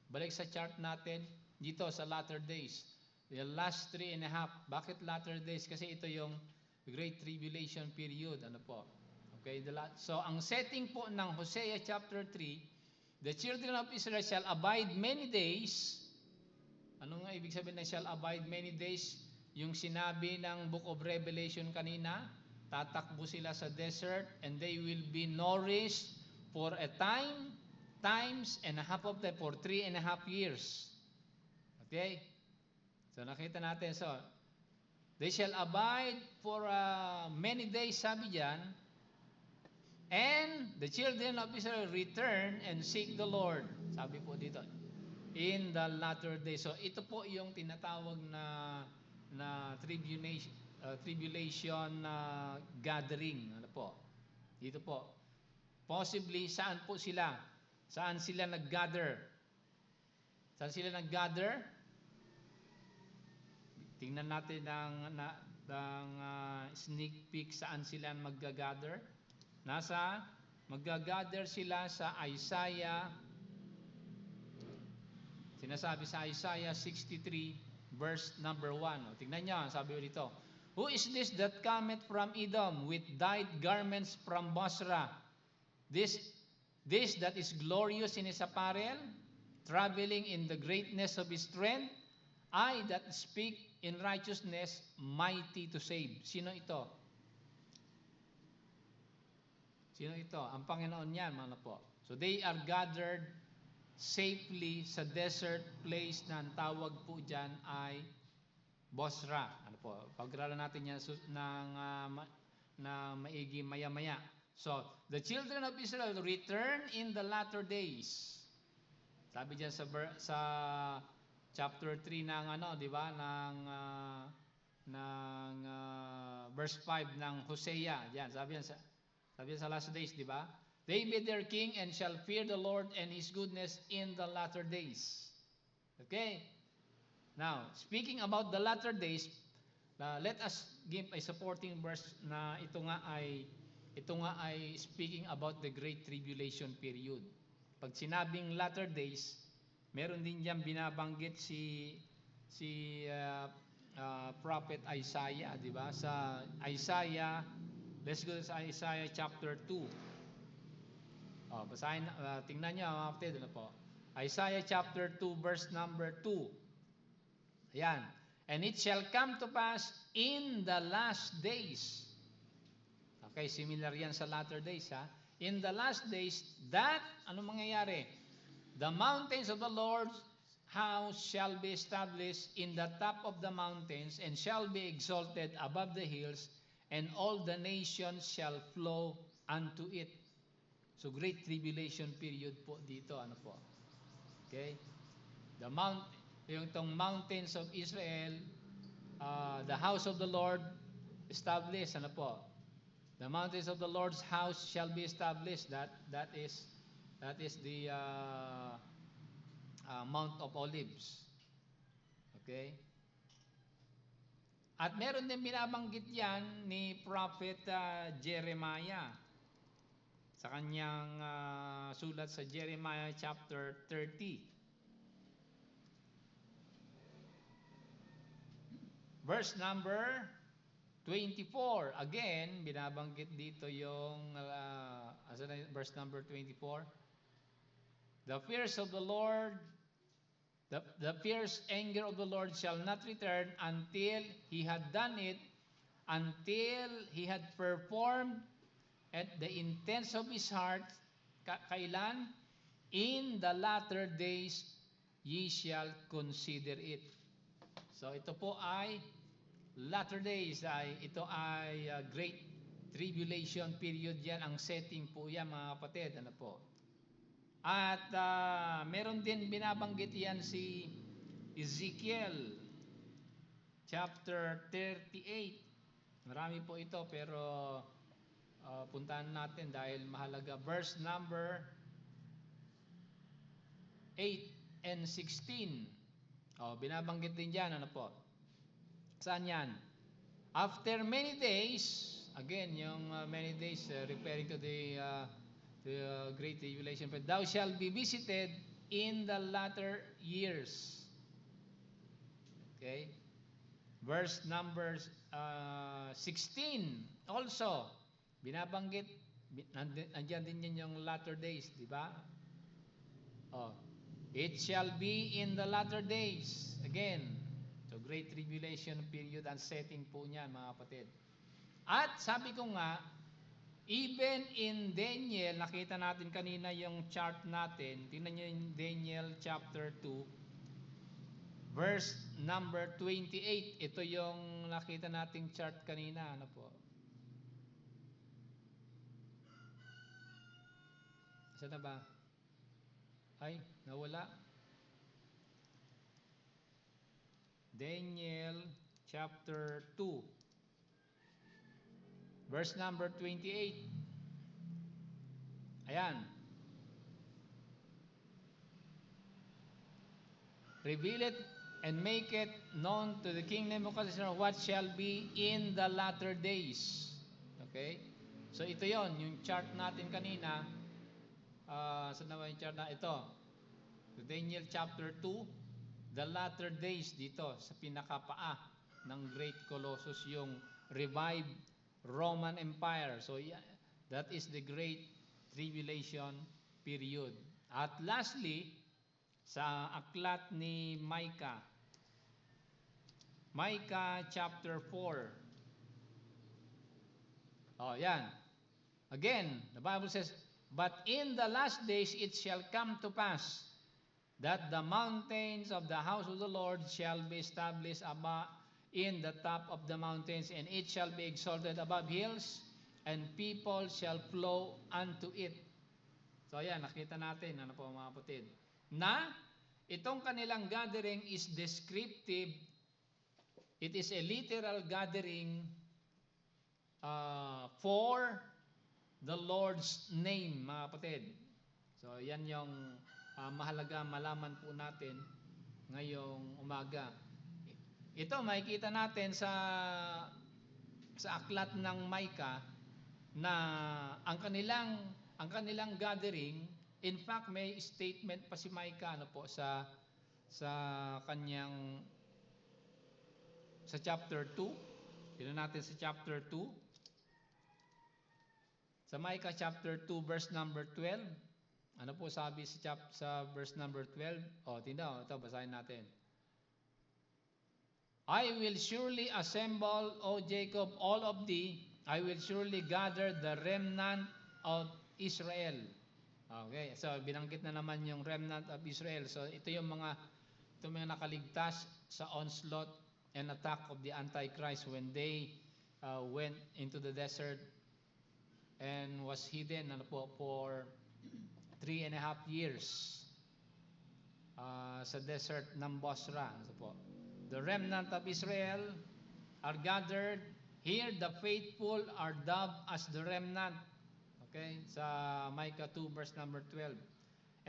balik sa chart natin dito sa latter days, the last 3.5. Bakit latter days? Kasi ito yung Great Tribulation period, ano po? Okay, so ang setting po ng Hosea chapter 3, the children of Israel shall abide many days. Ano nga ibig sabihin na shall abide many days? Yung sinabi ng Book of Revelation kanina, tatakbo sila sa desert and they will be nourished for a times and a half of them, for 3.5 years. Okay? So nakita natin, so they shall abide for many days, sabi diyan, and the children of Israel return and seek the Lord. Sabi po dito, in the latter days. So ito po yung tinatawag na tribulation gathering. Ano po? Dito po. Possibly, saan po sila? Saan sila nag-gather? Saan sila nag-gather? Tingnan natin ng sneak peek saan sila mag-gather. Mag-gather sila sa Isaiah, sinasabi sa Isaiah 63, verse number 1. Tingnan nyo, sabi dito, Who is this that cometh from Edom with dyed garments from Bosra? This that is glorious in his apparel, traveling in the greatness of his strength, I that speak in righteousness, mighty to save. Sino ito? Sino ito? Ang Panginoon yan, mga po. So they are gathered safely sa desert place na ang tawag po dyan ay Bosra. Ano po? Pag-aralan natin yan na maigi maya-maya. So, the children of Israel return in the latter days. Sabi diyan sa chapter 3 ng di ba? ng verse 5 ng Hosea. Diyan, sabi yan sa last days, di ba? They be their king and shall fear the Lord and his goodness in the latter days. Okay? Now, speaking about the latter days, let us give a supporting verse na ito nga ay speaking about the great tribulation period. Pag sinabing latter days, meron din diyan binabanggit si prophet Isaiah, di ba? Sa Isaiah, let's go sa Isaiah chapter 2. Basahin, tingnan niyo after doon po. Isaiah chapter 2 verse number 2. Ayan. And it shall come to pass in the last days. Okay, similar yan sa latter days, ha? In the last days, that, ano mangyayari? The mountains of the Lord's house shall be established in the top of the mountains and shall be exalted above the hills, and all the nations shall flow unto it. So, great tribulation period po dito, ano po? Okay? Yung tong mountains of Israel, the house of the Lord established, ano po? The mountains of the Lord's house shall be established. That is the Mount of Olives. Okay? At meron din binabanggit yan ni Prophet Jeremiah sa kanyang sulat sa Jeremiah chapter 30. Verse number 24. Again, binabanggit dito yung verse number 24. The fierce of the Lord, the fierce anger of the Lord shall not return until he had done it, until he had performed at the intents of his heart. Kailan? In the latter days ye shall consider it. So ito po ay latter days, ito ay great tribulation period yan. Ang setting po yan, mga kapatid. Ano po? At meron din binabanggit yan si Ezekiel chapter 38. Marami po ito pero puntahan natin dahil mahalaga. Verse number 8 and 16. Binabanggit din dyan. Ano po? Saan yan? After many days, again, yung many days referring to the great tribulation, but thou shalt be visited in the latter years. Okay? Verse number 16 also, binabanggit, nandiyan din yan yung latter days, di ba? It shall be in the latter days. Again, so great tribulation period ang setting po niyan, mga kapatid. At sabi ko nga, even in Daniel, nakita natin kanina yung chart natin. Tingnan niyo yung Daniel chapter 2, verse number 28. Ito yung nakita nating chart kanina. Ano po? Saan na ba? Ay, nawala. Daniel chapter 2, verse number 28. Ayan. Reveal it and make it known to the king Nebuchadnezzar what shall be in the latter days. Okay? So ito yon yung chart natin kanina. Saan naman yung chart na ito? Daniel chapter 2, the latter days dito sa pinakapaa ng Great Colossus, yung revived Roman Empire. So that is the Great Tribulation period. At lastly, sa aklat ni Micah, Micah chapter 4. Oh, yan. Again, the Bible says, but in the last days it shall come to pass that the mountains of the house of the Lord shall be established above in the top of the mountains, and it shall be exalted above hills, and people shall flow unto it. So ayan, nakita natin, ano po mga kapatid, na itong kanilang gathering is descriptive. It is a literal gathering for the Lord's name, mga kapatid. So yan yung mahalaga malaman po natin ngayong umaga. Ito makikita natin sa aklat ng Micah na ang kanilang gathering, in fact may statement pa si Micah sa kanyang sa chapter 2. Tingnan natin sa chapter 2. Sa Micah chapter 2 verse number 12. Ano po sabi sa verse number 12? Tingnan, ito basahin natin. I will surely assemble, O Jacob, all of thee. I will surely gather the remnant of Israel. Okay, so binanggit na naman yung remnant of Israel. So ito yung mga nakaligtas sa onslaught and attack of the Antichrist when they went into the desert and was hidden for 3.5 years sa desert ng Bosra. The remnant of Israel are gathered. Here the faithful are dubbed as the remnant. Okay, sa Micah 2 verse number 12.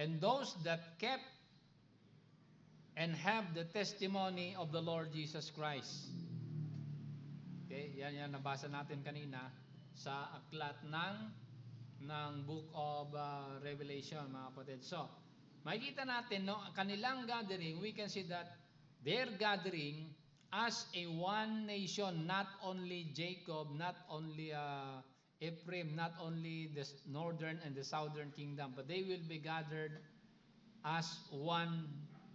And those that kept and have the testimony of the Lord Jesus Christ. Okay, yan nabasa natin kanina sa aklat ng Book of Revelation, mga kapatid. So, makikita natin, kanilang gathering, we can see that their gathering as a one nation, not only Jacob, not only Ephraim, not only the northern and the southern kingdom, but they will be gathered as one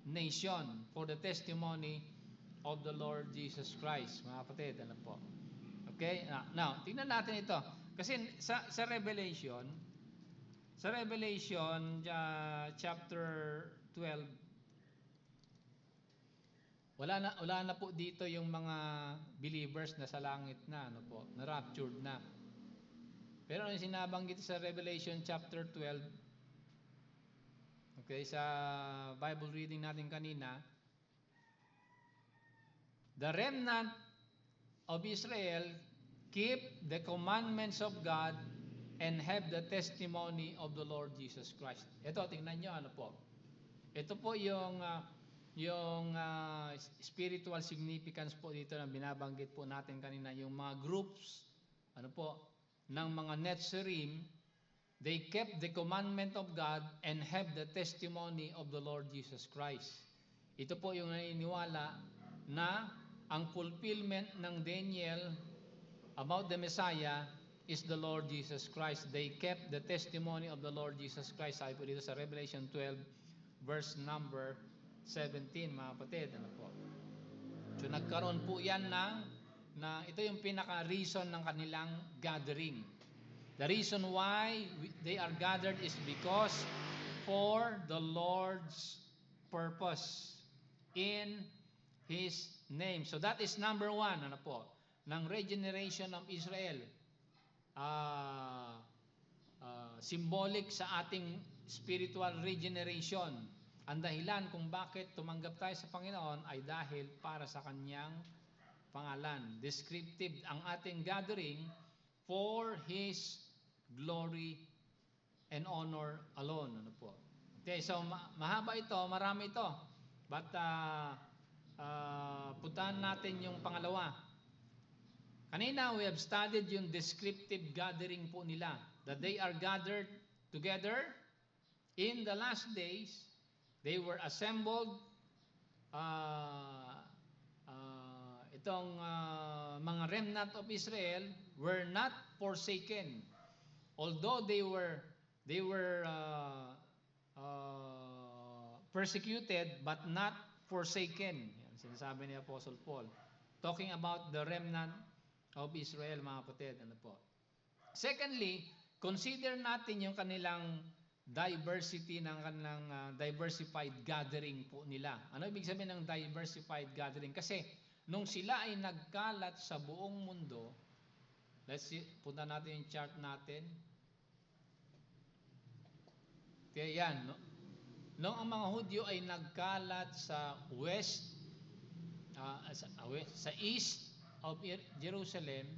nation for the testimony of the Lord Jesus Christ. Mga kapatid, ano po? Okay? Now, tingnan natin ito. Kasi sa Revelation, chapter 12, wala na po dito yung mga believers na sa langit na, na raptured na. Pero yung sinabanggit sa Revelation chapter 12, okay, sa Bible reading natin kanina, the remnant of Israel keep the commandments of God and have the testimony of the Lord Jesus Christ. Ito, tingnan nyo, ito po yung spiritual significance po dito na binabanggit po natin kanina, yung mga groups, ng mga Netzarim. They kept the commandment of God and have the testimony of the Lord Jesus Christ. Ito po yung naniniwala na ang fulfillment ng Daniel about the Messiah is the Lord Jesus Christ. They kept the testimony of the Lord Jesus Christ. Sabi po dito sa Revelation 12 verse number 17, mga kapatid. So nagkaroon po yan na ito yung pinaka-reason ng kanilang gathering. The reason why they are gathered is because for the Lord's purpose in His name. So that is number 1, ng regeneration of Israel. Symbolic sa ating spiritual regeneration. Ang dahilan kung bakit tumanggap tayo sa Panginoon ay dahil para sa Kanyang pangalan. Descriptive ang ating gathering for His glory and honor alone. Ano po? Okay, so mahaba ito, marami ito. But puntahan natin yung pangalawa. Kanina we have studied yung descriptive gathering po nila. That they are gathered together in the last days. They were assembled. Itong mga remnant of Israel were not forsaken. Although they were persecuted but not forsaken. Yan, sinasabi ni Apostle Paul. Talking about the remnant of Israel, mga kapatid. Ano po? Secondly, consider natin yung kanilang diversity ng kanilang diversified gathering po nila. Ano ibig sabihin ng diversified gathering? Kasi nung sila ay nagkalat sa buong mundo, let's see, punta natin yung chart natin. Kaya yan, no? Nung ang mga Hudyo ay nagkalat sa sa east of Jerusalem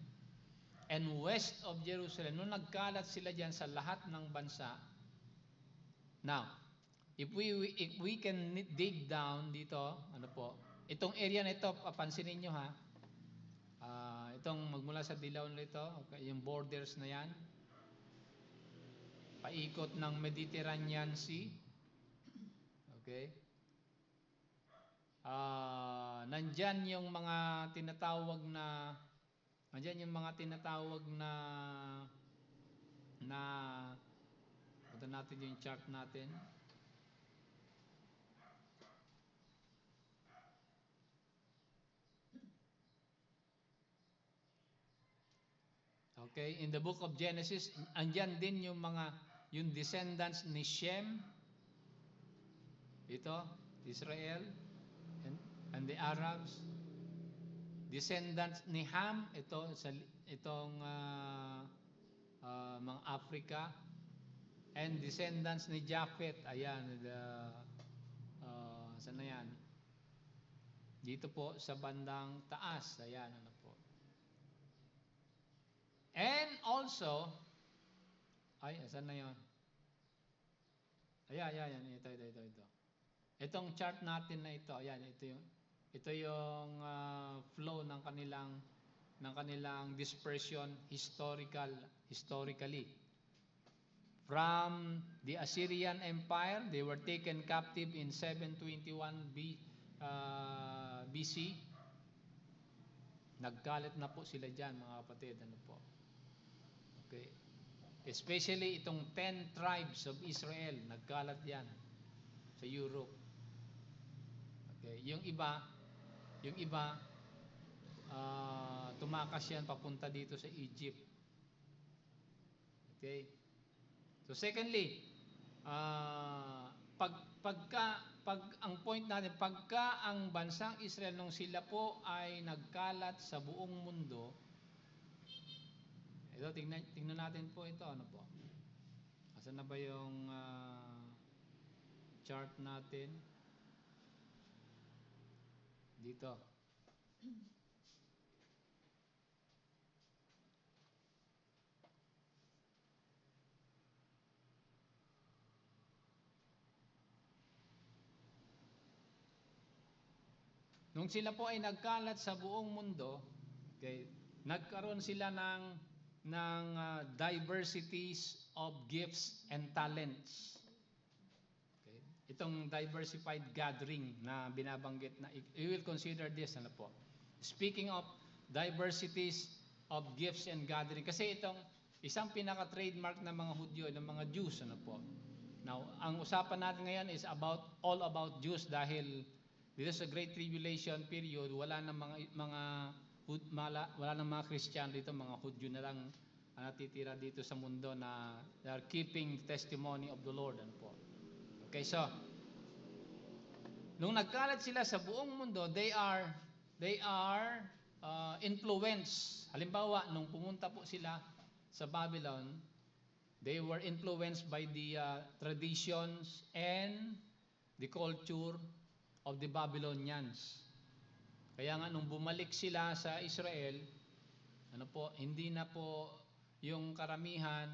and west of Jerusalem, nung nagkalat sila diyan sa lahat ng bansa. Now, if we can dig down dito, ano po, itong area na ito, papansinin nyo ha, itong magmula sa dilaw na ito, okay, yung borders na yan, paikot ng Mediterranean Sea, okay, nandyan yung mga tinatawag na punta natin yung chart natin. Okay, in the book of Genesis, andyan din yung descendants ni Shem, ito, Israel, and the Arabs. Descendants ni Ham, itong mga Africa, and descendants ni Japheth, ayan, saan na yan? Dito po sa bandang taas, ayan, ano po. And also, saan na yun? Ayan, ito. Itong chart natin na ito, ayan, ito yung flow ng kanilang dispersion historically. From the Assyrian Empire, they were taken captive in 721 BC. Nagkalat na po sila dyan, mga kapatid. Ano po? Okay. Especially itong 10 tribes of Israel, nagkalat yan sa Europe. Okay. Yung iba, tumakas yan papunta dito sa Egypt. Okay. So secondly, ang point natin, pagka ang bansang Israel nung sila po ay nagkalat sa buong mundo, ito, tingnan natin po ito, ano po? Asan na ba yung chart natin? Dito. Nung sila po ay nagkalat sa buong mundo, okay, nagkaroon sila ng diversities of gifts and talents. Okay. Itong diversified gathering na binabanggit na, you will consider this, ano po. Speaking of diversities of gifts and gathering, kasi itong isang pinaka-trademark ng mga Hudyo, ng mga Jews, ano po. Now, ang usapan natin ngayon is all about Jews dahil dito sa Great Tribulation period, wala nang mga Kristiyano dito, mga Hudyo na lang natitira dito sa mundo na they are keeping testimony of the Lord. Ano po. Okay, so nung nagkalat sila sa buong mundo, they are influenced. Halimbawa, nung pumunta po sila sa Babylon, they were influenced by the traditions and the culture of the Babylonians. Kaya nga nung bumalik sila sa Israel, ano po, hindi na po yung karamihan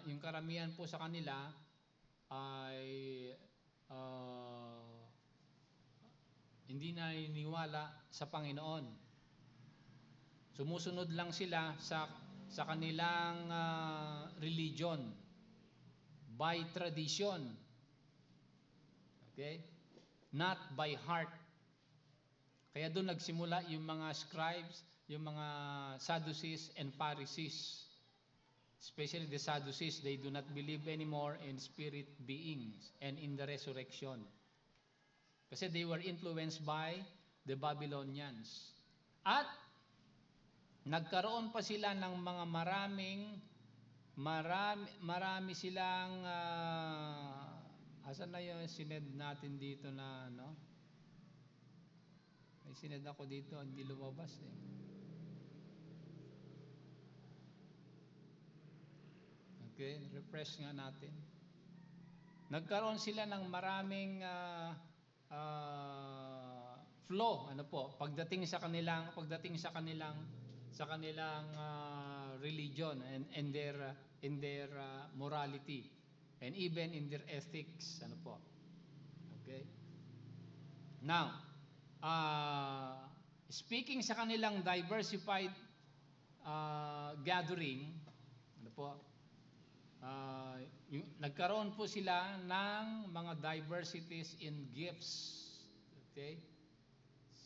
yung karamihan po sa kanila ay ah, hindi naniniwala sa Panginoon. Sumusunod lang sila sa kanilang religion by tradition. Okay? Not by heart. Kaya doon nagsimula yung mga scribes, yung mga Sadducees and Pharisees. Especially the Sadducees, they do not believe anymore in spirit beings and in the resurrection. Kasi they were influenced by the Babylonians. At nagkaroon pa sila ng mga marami silang asan na yung sined natin dito na ano? May sined ako dito, hindi lumabas eh. Okay, refresh nga natin. Nagkaroon sila ng maraming flow, ano po, pagdating sa kanilang religion and in their morality and even in their ethics, ano po. Okay? Now, speaking sa kanilang diversified gathering, ano po, nagkaroon po sila ng mga diversities in gifts. Okay?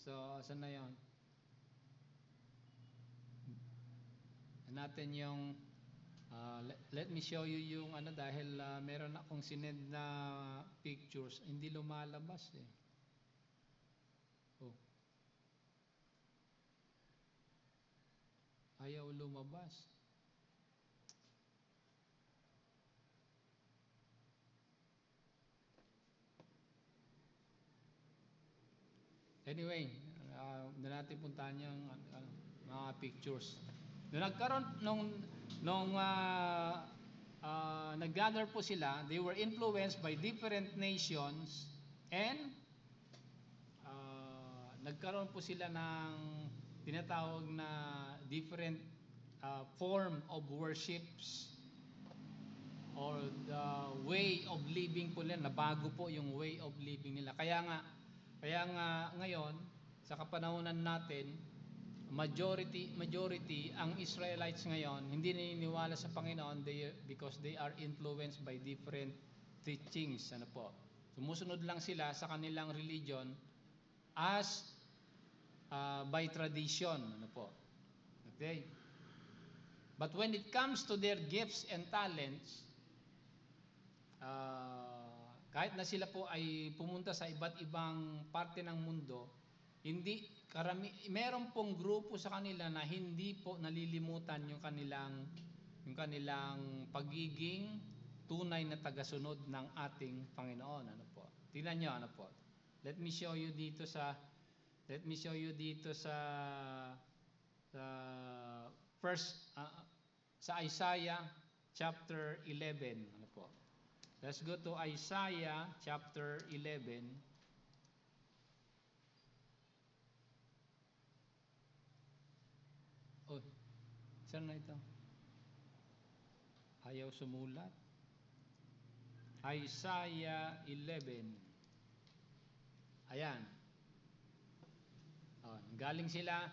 So, saan na yun? Natin yung let me show you yung ano dahil meron akong sinend na pictures, hindi lumalabas eh. Oh. Ayaw lumabas. Anyway, doon natin puntahan yung mga pictures. Nung nag-gather po sila, they were influenced by different nations and nagkaroon po sila ng tinatawag na different form of worships or the way of living po nila, nabago po yung way of living nila. Kaya nga ngayon sa kapanahunan natin, majority ang Israelites ngayon hindi naniniwala sa Panginoon because they are influenced by different teachings, ano po. Sumusunod lang sila sa kanilang religion as by tradition, ano po. Okay? But when it comes to their gifts and talents, kahit na sila po ay pumunta sa iba't ibang parte ng mundo, meron pong grupo sa kanila na hindi po nalilimutan yung kanilang pagiging tunay na tagasunod ng ating Panginoon, ano po. Tingnan niyo, ano po. Let me show you dito sa first sa Isaiah chapter 11, ano po. Let's go to Isaiah chapter 11. Oh, saan na ito? Ayaw sumulat. Isaiah 11. Ayan. Galing sila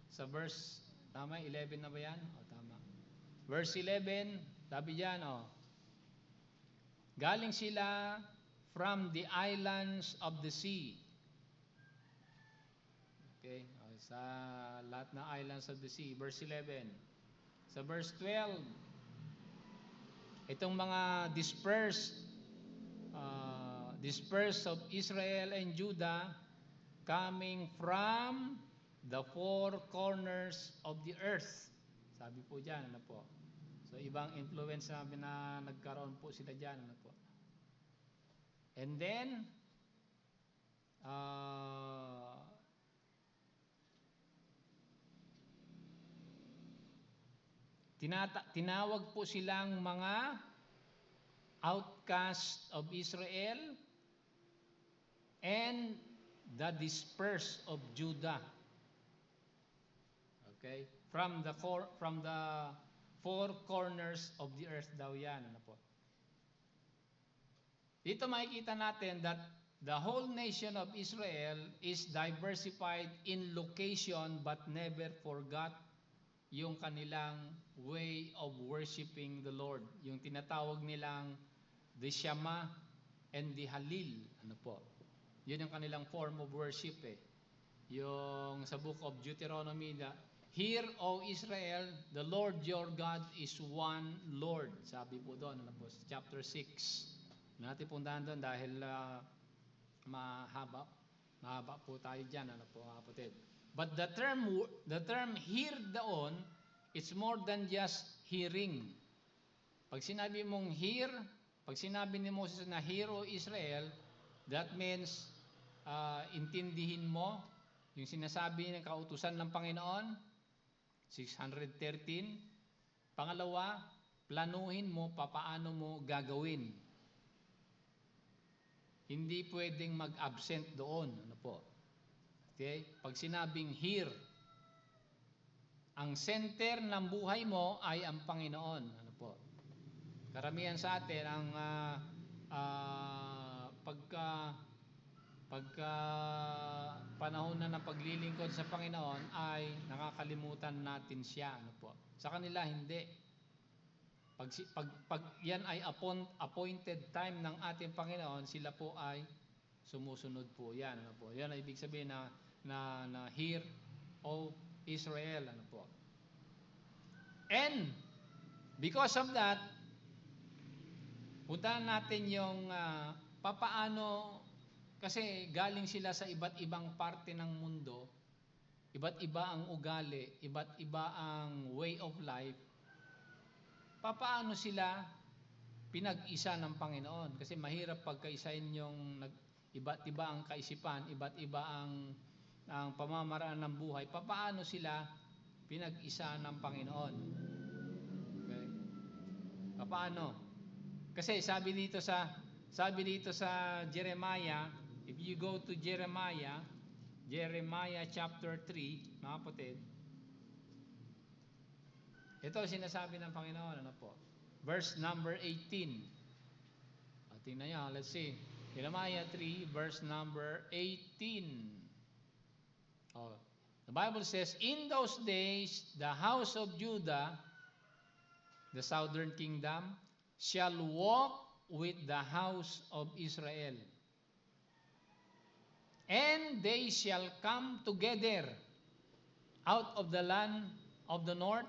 sa verse, tama, 11 na ba yan? Tama. Verse 11, sabi diyan, galing sila from the islands of the sea. Okay, sa lahat ng islands of the sea. Verse 11. Sa verse 12, itong mga dispersed of Israel and Judah coming from the four corners of the earth. Sabi po diyan, ano po. So ibang influence na nagkaroon po sila diyan, ano po. And then tinawag po silang mga outcast of Israel and the dispersed of Judah. Okay? From the four corners of the earth daw yan. Ano po? Dito makikita natin that the whole nation of Israel is diversified in location but never forgot yung kanilang way of worshiping the Lord. Yung tinatawag nilang the Shema and the Halil. Ano po? Yun yung kanilang form of worship eh. Yung sa book of Deuteronomy na, Hear, O Israel, the Lord your God is one Lord. Sabi po doon, ano po, sa chapter 6. Natin puntahan doon dahil mahaba po tayo dyan, ano po, kapatid. But the term hear doon, it's more than just hearing. Pag sinabi mong hear, pag sinabi ni Moses na hear, O Israel, that means intindihin mo yung sinasabi ng kautusan ng Panginoon, 613. Pangalawa, planuhin mo papaano mo gagawin. Hindi pwedeng mag-absent doon. Ano po? Okay? Pag sinabing hear, ang center ng buhay mo ay ang Panginoon. Ano po? Karamihan sa atin ang pagka panahon na ng paglilingkod sa Panginoon ay nakakalimutan natin siya. Ano po? Sa kanila hindi. Pag yan ay appointed time ng ating Panginoon, sila po ay sumusunod po yan. Ano po? Yan ay ibig sabihin na hear, O Israel. Ano po? And because of that, puntahan natin yung papaano, kasi galing sila sa iba't ibang parte ng mundo, iba't iba ang ugali, iba't iba ang way of life. Papaano sila pinag-isa ng Panginoon? Kasi mahirap pagkaisahin yung iba't iba ang kaisipan, iba't iba ang pamamaraan ng buhay. Papaano sila pinag-isa ng Panginoon? Okay? Papaano? Kasi sabi dito sa Jeremiah, if you go to Jeremiah chapter 3, mga kapatid, ito sinasabi ng Panginoon, ano po? Verse number 18. Tingnan nyo, let's see. Jeremiah 3, verse number 18. The Bible says, In those days, the house of Judah, the southern kingdom, shall walk with the house of Israel. And they shall come together out of the land of the north,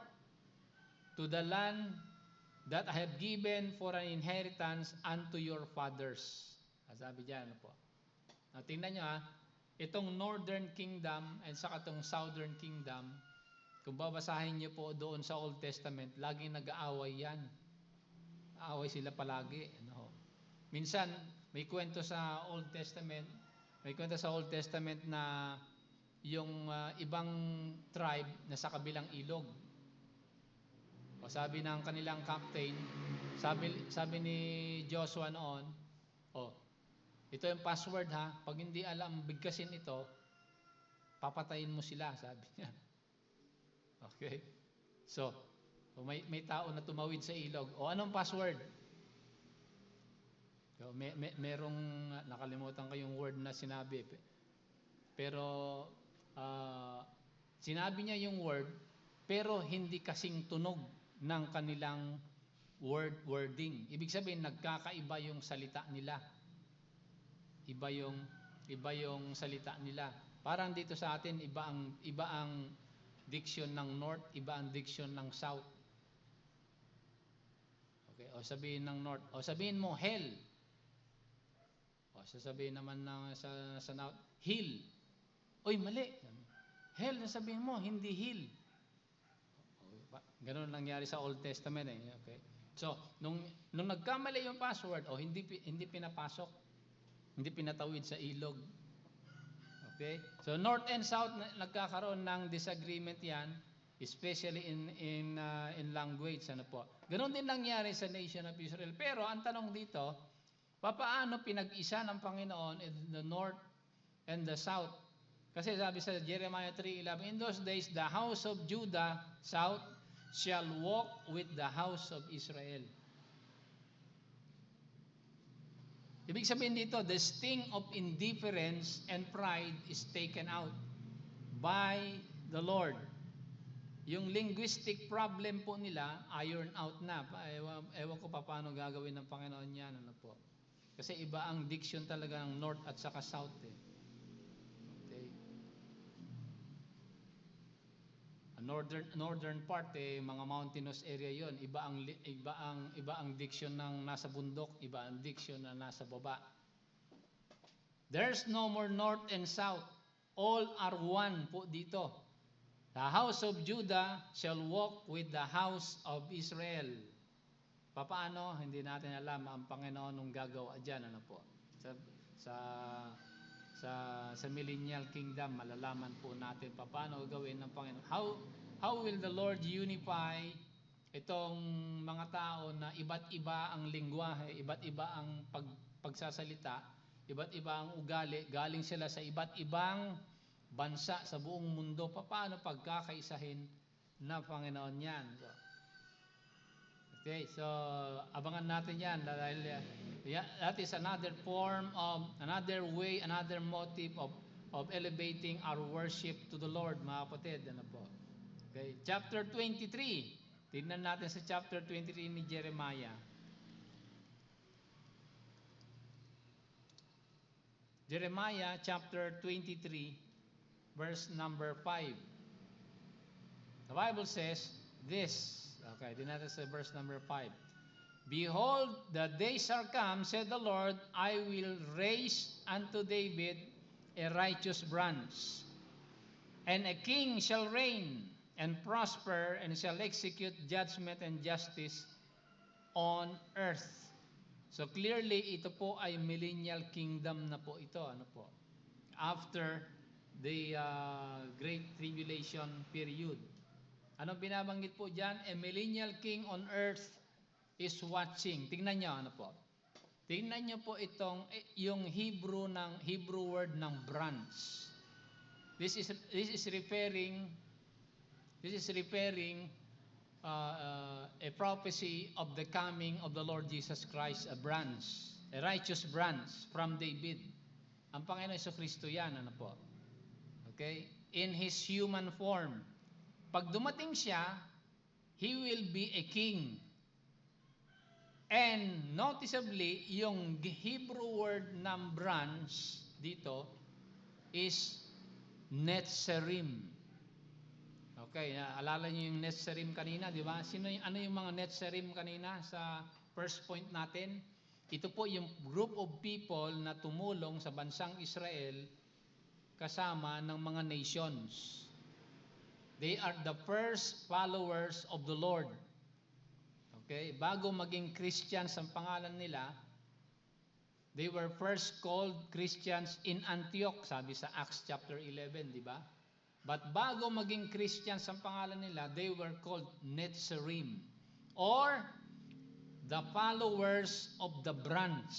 to the land that I have given for an inheritance unto your fathers. Sabi dyan, ano po? Tingnan nyo itong northern kingdom and saka itong southern kingdom, kung babasahin nyo po doon sa Old Testament, laging nag-aaway yan. Aaway sila palagi. Ano? Minsan, may kwento sa Old Testament na yung ibang tribe na sa kabilang ilog. O sabi ng kanilang captain, sabi ni Joshua noon, ito yung password ha, pag hindi alam bigkasin ito, papatayin mo sila, sabi niya. Okay? So, may tao na tumawid sa ilog, anong password? So, merong nakalimutan ko yung word na sinabi. Pero sinabi niya yung word, pero hindi kasing tunog ng kanilang wording. Ibig sabihin, nagkakaiba yung salita nila. Iba yung salita nila. Parang dito sa atin, iba ang diction ng north, iba ang diction ng south. Okay, o sabihin ng north, o sabihin mo hell. O sasabihin naman sa north, hill. Oy, mali. Hell, sabihin mo, hindi hill. Ganun nangyari sa Old Testament eh. Okay. So, nung nagkamali yung password, hindi pinapasok. Hindi pinatawid sa ilog. Okay? So, North and South nagkakaroon ng disagreement yan, especially in language. Ano po? Ganun din nangyari sa nation of Israel. Pero, ang tanong dito, paano pinag-isa ng Panginoon in the North and the South? Kasi sabi sa Jeremiah 3:11, In those days, the house of Judah, South, shall walk with the house of Israel. Ibig sabihin dito, the sting of indifference and pride is taken out by the Lord. Yung linguistic problem po nila, iron out na. Ewan ko pa paano gagawin ng Panginoon yan. Ano po? Kasi iba ang diction talaga ng north at saka south. Okay. Northern part mga mountainous area 'yon. Iba ang diction ng nasa bundok, iba ang diction na nasa baba. There's no more north and south. All are one po dito. The house of Judah shall walk with the house of Israel. Papaano? Hindi natin alam ang Panginoon nung gagawa diyan, ano po. Sa millennial kingdom, malalaman po natin paano gawin ng Panginoon. How will the Lord unify itong mga tao na iba't iba ang lingwahe, iba't iba ang pagsasalita, iba't iba ang ugali, galing sila sa iba't ibang bansa sa buong mundo, paano pagkakaisahin na Panginoon yan? Okay, so abangan natin yan dahil that is another form of, another way, another motive of elevating our worship to the Lord, mga kapatid. Ano po? Okay, chapter 23. Tingnan natin sa chapter 23 ni Jeremiah. Jeremiah chapter 23. Verse number 5. The Bible says this. Okay, din natin sa verse number 5. Behold, the days are come, said the Lord, I will raise unto David a righteous branch, and a king shall reign and prosper, and shall execute judgment and justice on earth. So clearly, ito po ay millennial kingdom na po ito. Ano po? After the Great Tribulation period. Anong binabanggit po dyan? A millennial king on earth is watching. Tingnan nyo, ano po? Tingnan nyo po itong, yung Hebrew word ng branch. This is referring a prophecy of the coming of the Lord Jesus Christ, a branch, a righteous branch from David. Ang Panginoon Jesucristo yan, ano po? Okay? In His human form. Pag dumating siya, He will be a king. And noticeably, yung Hebrew word ng branch dito is Netzerim. Okay, alala niyo yung Netzerim kanina, di ba? Ano yung mga Netzerim kanina sa first point natin? Ito po yung group of people na tumulong sa bansang Israel kasama ng mga nations. They are the first followers of the Lord. Okay, bago maging Christians ang pangalan nila, they were first called Christians in Antioch, sabi sa Acts chapter 11, di ba? But bago maging Christians ang pangalan nila, they were called Netzerim, or the followers of the branch.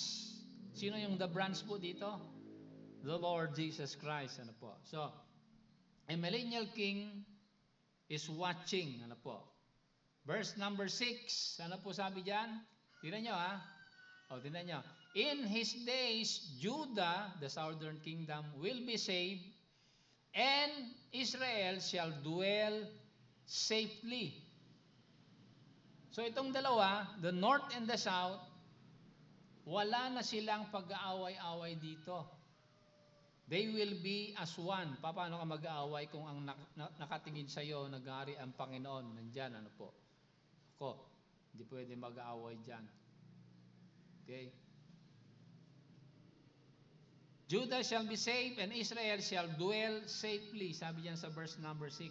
Sino yung the branch po dito? The Lord Jesus Christ. Ano po? So, a millennial king is watching. Ano po? Verse number 6. Ano po sabi dyan? Tingnan nyo ha. Tingnan nyo. In his days, Judah, the southern kingdom, will be saved, and Israel shall dwell safely. So itong dalawa, the north and the south, wala na silang pag-aaway-away dito. They will be as one. Paano ka mag-aaway kung ang nakatingin sa iyo, nag-aari ang Panginoon? Nandyan, ano po? Ako, hindi pwede mag-aaway dyan. Okay? Judah shall be saved and Israel shall dwell safely. Sabi diyan sa verse number 6.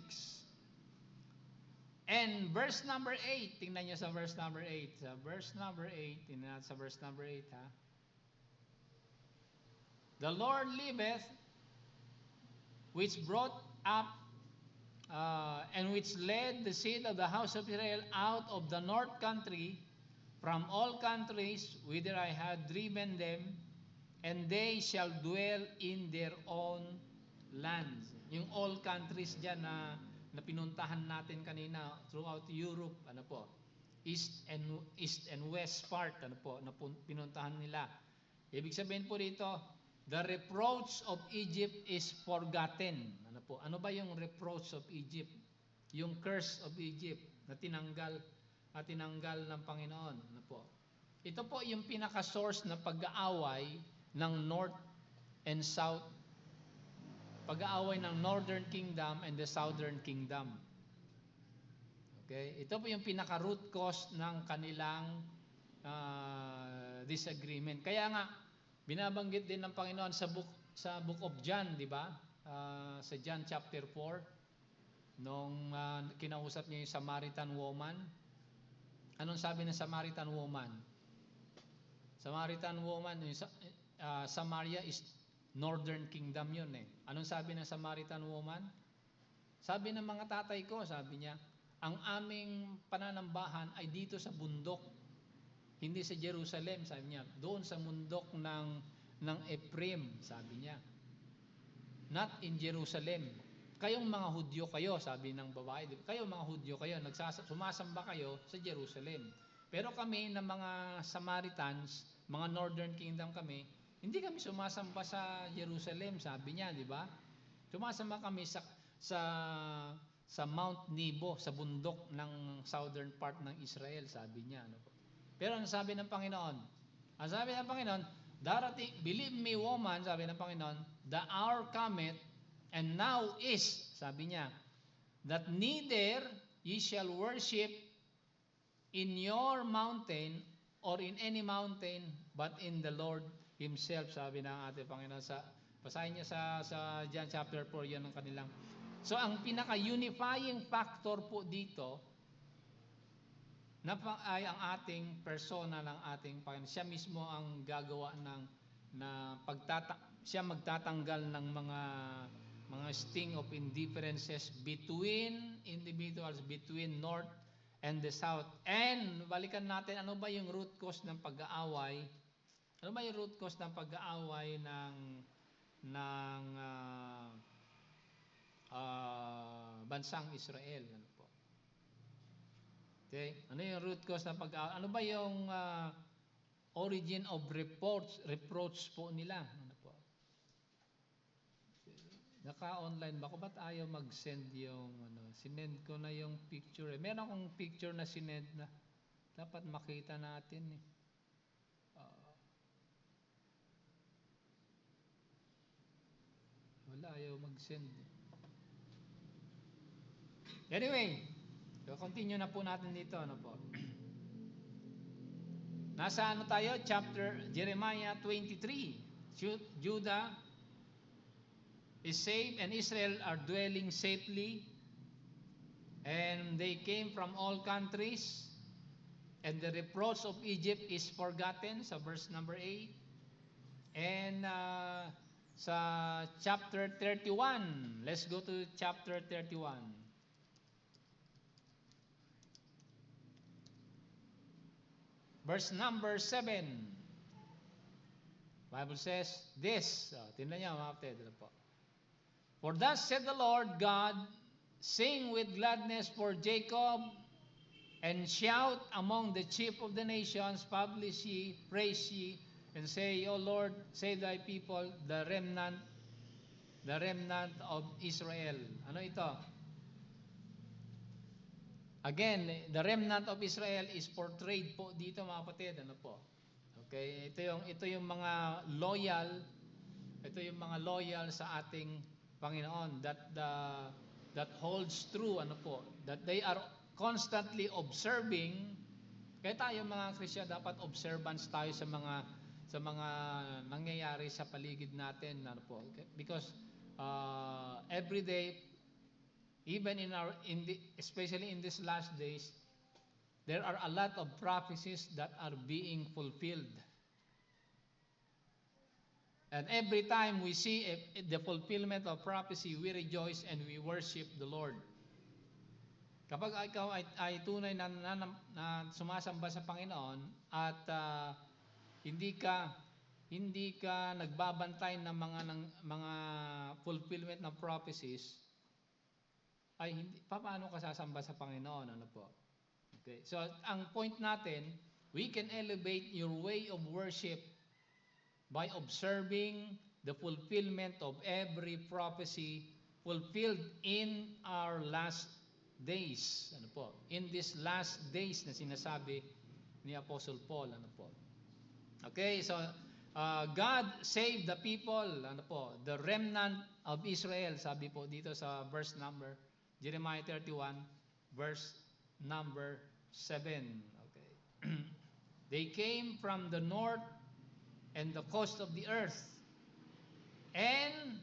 And verse number 8, tingnan niyo sa verse number 8. Sa verse number 8, tingnan natin sa verse number 8 ha. The Lord liveth, which brought up and which led the seed of the house of Israel out of the north country, from all countries whither I had driven them, and they shall dwell in their own lands. Yung all countries dyan na na pinuntahan natin kanina throughout Europe, ano po, east and west part, ano po, na pinuntahan nila. Ibig sabihin po dito, the reproach of Egypt is forgotten. Ano po? Ano ba yung reproach of Egypt? Yung curse of Egypt na tinanggal ng Panginoon. Ano po? Ito po yung pinaka-source na pag-aaway ng North and South, pag-aaway ng Northern Kingdom and the Southern Kingdom. Okay? Ito po yung pinaka-root cause ng kanilang disagreement. Kaya nga, binabanggit din ng Panginoon sa book of John, di ba? Sa John chapter 4, nung kinausap niya yung Samaritan woman. Anong sabi ng Samaritan woman? Samaritan woman, Samaria is Northern Kingdom yun eh. Anong sabi ng Samaritan woman? Sabi ng mga tatay ko, sabi niya, ang aming pananambahan ay dito sa bundok, hindi sa Jerusalem, sabi niya. Doon sa bundok ng Ephraim, sabi niya. Not in Jerusalem. Kayong mga Hudyo kayo, sabi ng babae. Kayong mga Hudyo kayo, sumasamba kayo sa Jerusalem. Pero kami na mga Samaritans, mga Northern Kingdom kami, hindi kami sumasamba sa Jerusalem, sabi niya, di ba? Sumasamba kami sa Mount Nebo, sa bundok ng southern part ng Israel, sabi niya. Ano po? Pero ang sabi ng Panginoon, darating, believe me woman, sabi ng Panginoon, the hour cometh, and now is, sabi niya, that neither ye shall worship in your mountain or in any mountain, but in the Lord Himself, sabi ng ating Panginoon. Basahin niyo sa John chapter 4, yan ang kanilang. So, ang pinaka-unifying factor po dito, ay ang ating persona ng ating Panginoon. Siya mismo ang gagawa siya magtatanggal ng mga sting of indifferences between individuals, between North and the South. And balikan natin, ano ba yung root cause ng pag-aaway? Ano ba yung root cause ng pag-aaway ng bansang Israel? Ano po? Okay? Ano yung root cause ng pag-aaway? Ano ba yung origin of reproach po nila? Ano po? Naka-online ba ako? Ba't ayaw mag-send yung sinend ko na yung picture eh. Meron akong picture na sinend na dapat makita natin eh. Wala, ayaw mag-send eh. Anyway, so continue na po natin dito, ano po. Nasa ano tayo? Jeremiah 23. Judah is safe and Israel are dwelling safely, and they came from all countries, and the reproach of Egypt is forgotten, sa verse number 8. And sa chapter 31, let's go to chapter 31. Verse number 7. Bible says this. Tingnan niyo mga kapatid. For thus said the Lord God, sing with gladness for Jacob, and shout among the chief of the nations, publish ye, praise ye, and say, O Lord, save thy people, the remnant of Israel. Ano ito? Again, the remnant of Israel is portrayed po dito mga kapatid. Ano po? Okay, ito yung mga loyal, sa ating Panginoon that holds true, ano po, that they are constantly observing. Kaya tayo mga Kristiyan dapat observance tayo sa mga nangyayari sa paligid natin, ano po. Because every day, even especially in these last days, there are a lot of prophecies that are being fulfilled. And every time we see the fulfillment of prophecy, we rejoice and we worship the Lord. Kapag ikaw ay tunay na sumasamba sa Panginoon at hindi ka nagbabantay ng mga fulfillment ng prophecies, ay hindi, paano ka sasamba sa Panginoon? Ano po? Okay. So, ang point natin, we can elevate your way of worship by observing the fulfillment of every prophecy fulfilled in our last days. Ano po? In these last days na sinasabi ni Apostle Paul. Ano po? Okay, so God saved the people, ano po, the remnant of Israel, sabi po dito sa verse number, Jeremiah 31, verse number 7. Okay. They came from the north and the coast of the earth. And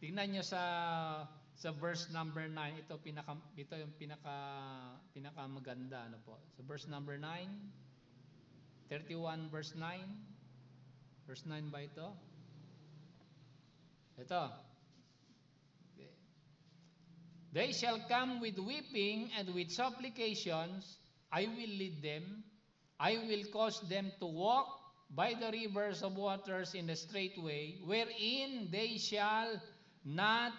tingnan nyo sa verse number 9, ito yung pinaka maganda, ano po. So verse number 9, 31 verse 9. Verse 9 ba ito? Ito. Okay. They shall come with weeping and with supplications. I will lead them. I will cause them to walk by the rivers of waters in the straight way, wherein they shall not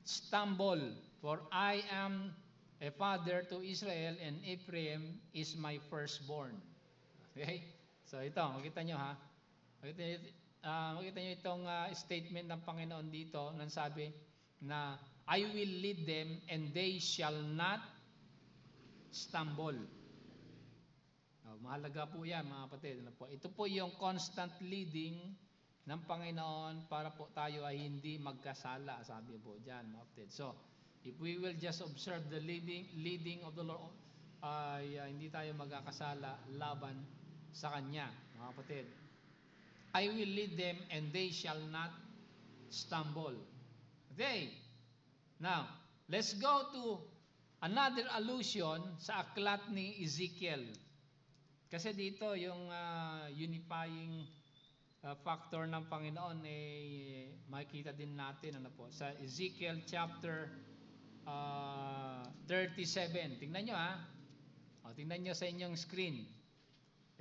stumble. For I am a father to Israel, and Ephraim is my firstborn. Okay? So ito, makita nyo ha. Makita nyo itong statement ng Panginoon dito nang sabi na I will lead them and they shall not stumble. Mahalaga po yan mga kapatid. Ito po yung constant leading ng Panginoon para po tayo ay hindi magkasala, sabi po dyan mga kapatid. So, if we will just observe the leading of the Lord, hindi tayo magkakasala laban sa Kanya mga kapatid. I will lead them and they shall not stumble. Okay. Now, let's go to another allusion sa aklat ni Ezekiel. Kasi dito yung unifying factor ng Panginoon makikita din natin ano po sa Ezekiel chapter 37. Tingnan nyo ha. Tingnan nyo sa inyong screen.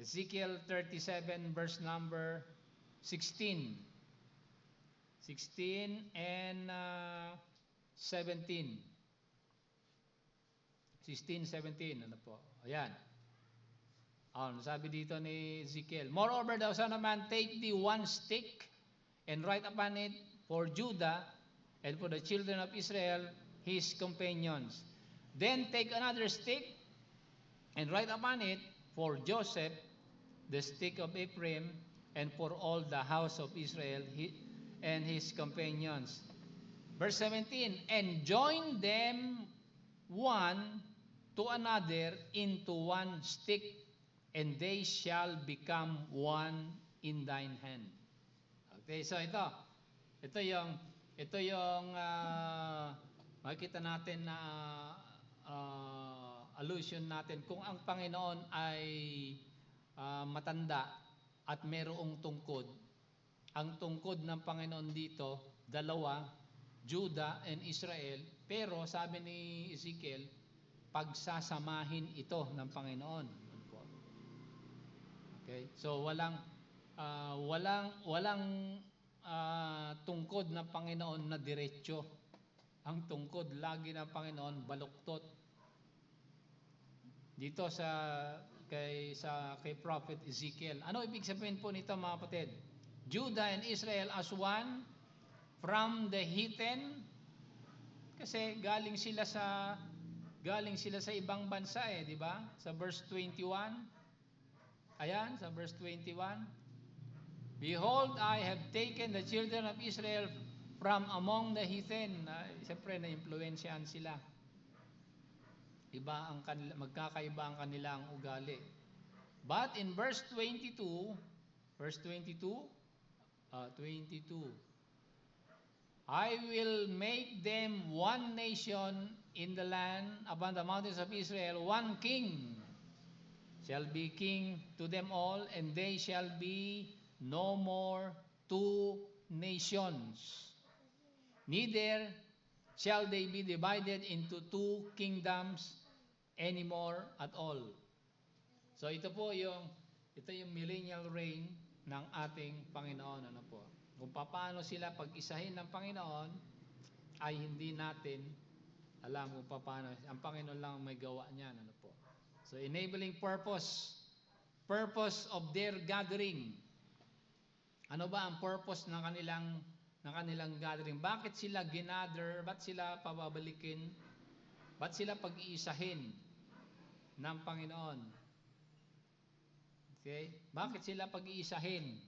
Ezekiel 37 verse number 16 and 17. 16, 17. Ano po? Ayan. Sabi dito ni Ezekiel, moreover, thou son of man, take thee one stick and write upon it for Judah and for the children of Israel, his companions. Then take another stick and write upon it for Joseph, the stick of Ephraim, and for all the house of Israel and his companions. Verse 17, and join them one to another into one stick, and they shall become one in thine hand. Okay, so ito yung makikita natin na allusion natin kung ang Panginoon ay matanda at merong tungkod. Ang tungkod ng Panginoon dito, dalawa, Judah and Israel, pero sabi ni Ezekiel, pagsasamahin ito ng Panginoon. Okay? So walang tungkod ng Panginoon na diretso. Ang tungkod lagi ng Panginoon baluktot. Dito kay Prophet Ezekiel. Ano ibig sabihin po nito mga kapatid? Judah and Israel as one from the heathen, kasi galing sila sa ibang bansa di ba? Sa verse 21. Ayan, sa verse 21. Behold, I have taken the children of Israel from among the heathen. Siyempre na-impluensyahan sila. Magkakaiba ang kanilang ugali. But in verse 22, I will make them one nation in the land upon the mountains of Israel, one king shall be king to them all, and they shall be no more two nations. Neither shall they be divided into two kingdoms anymore at all. So ito yung millennial reign ng ating Panginoon. Ano po? Kung paano sila pag-isahin ng Panginoon ay hindi natin Alam kung paano. Ang Panginoon lang may gawa niyan. Ano po? So, enabling purpose. Purpose of their gathering. Ano ba ang purpose ng kanilang gathering? Bakit sila ginather? Ba't sila pababalikin? Ba't sila pag-iisahin ng Panginoon? Okay? Bakit sila pag-iisahin?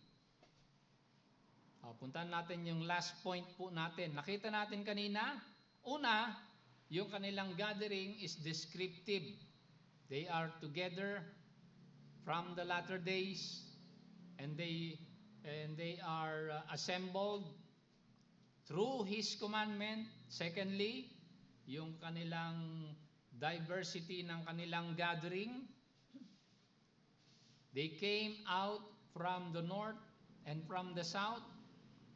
Puntahan natin yung last point po natin. Nakita natin kanina, una, yung kanilang gathering is descriptive. They are together from the latter days and they are assembled through His commandment. Secondly, yung kanilang diversity ng kanilang gathering. They came out from the north and from the south.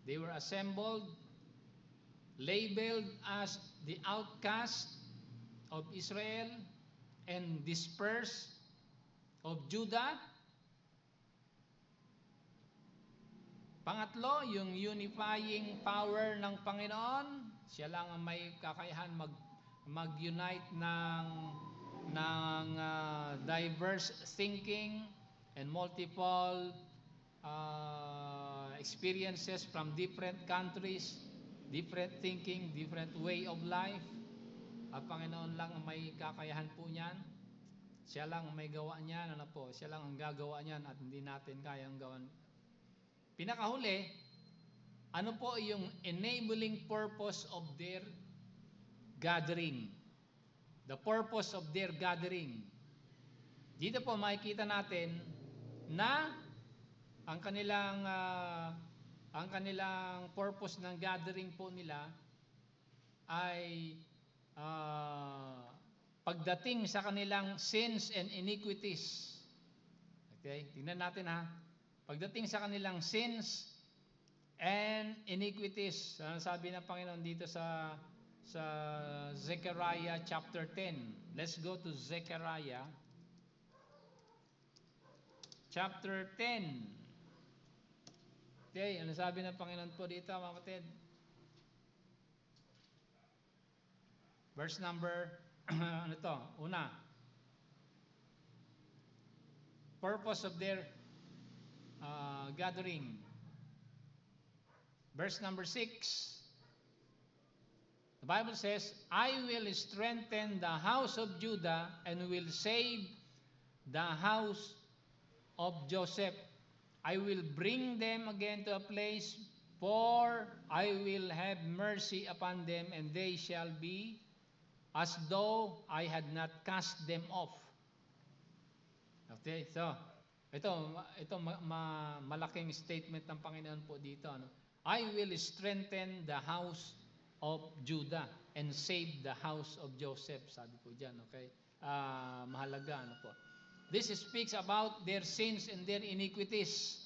They were assembled, labeled as the outcast of Israel and dispersed of Judah. Pangatlo, yung unifying power ng Panginoon. Siya lang ang may kakayahan mag-unite ng diverse thinking and multiple experiences from different countries, different thinking, different way of life. Ang Panginoon lang ang may kakayahan po niyan. Siya lang ang may gawa niyan. Ano po? Siya lang ang gagawa niyan at hindi natin kayang gawan. Pinakahuli, ano po yung enabling purpose of their gathering? The purpose of their gathering. Dito po makikita natin na ang kanilang purpose ng gathering po nila ay pagdating sa kanilang sins and iniquities. Okay? Tingnan natin ha. Pagdating sa kanilang sins and iniquities. Ano sabi ng Panginoon dito sa Zechariah chapter 10. Let's go to Zechariah chapter 10. Okay, ano sabi ng Panginoon po dito, mga kapatid? Verse number, ano to? Una, purpose of their gathering. Verse number 6. The Bible says, I will strengthen the house of Judah and will save the house of Joseph. I will bring them again to a place, for I will have mercy upon them, and they shall be as though I had not cast them off. Okay, so ito malaking statement ng Panginoon po dito. Ano? I will strengthen the house of Judah and save the house of Joseph. Sabi po dyan, okay? Mahalaga, ano po? This speaks about their sins and their iniquities.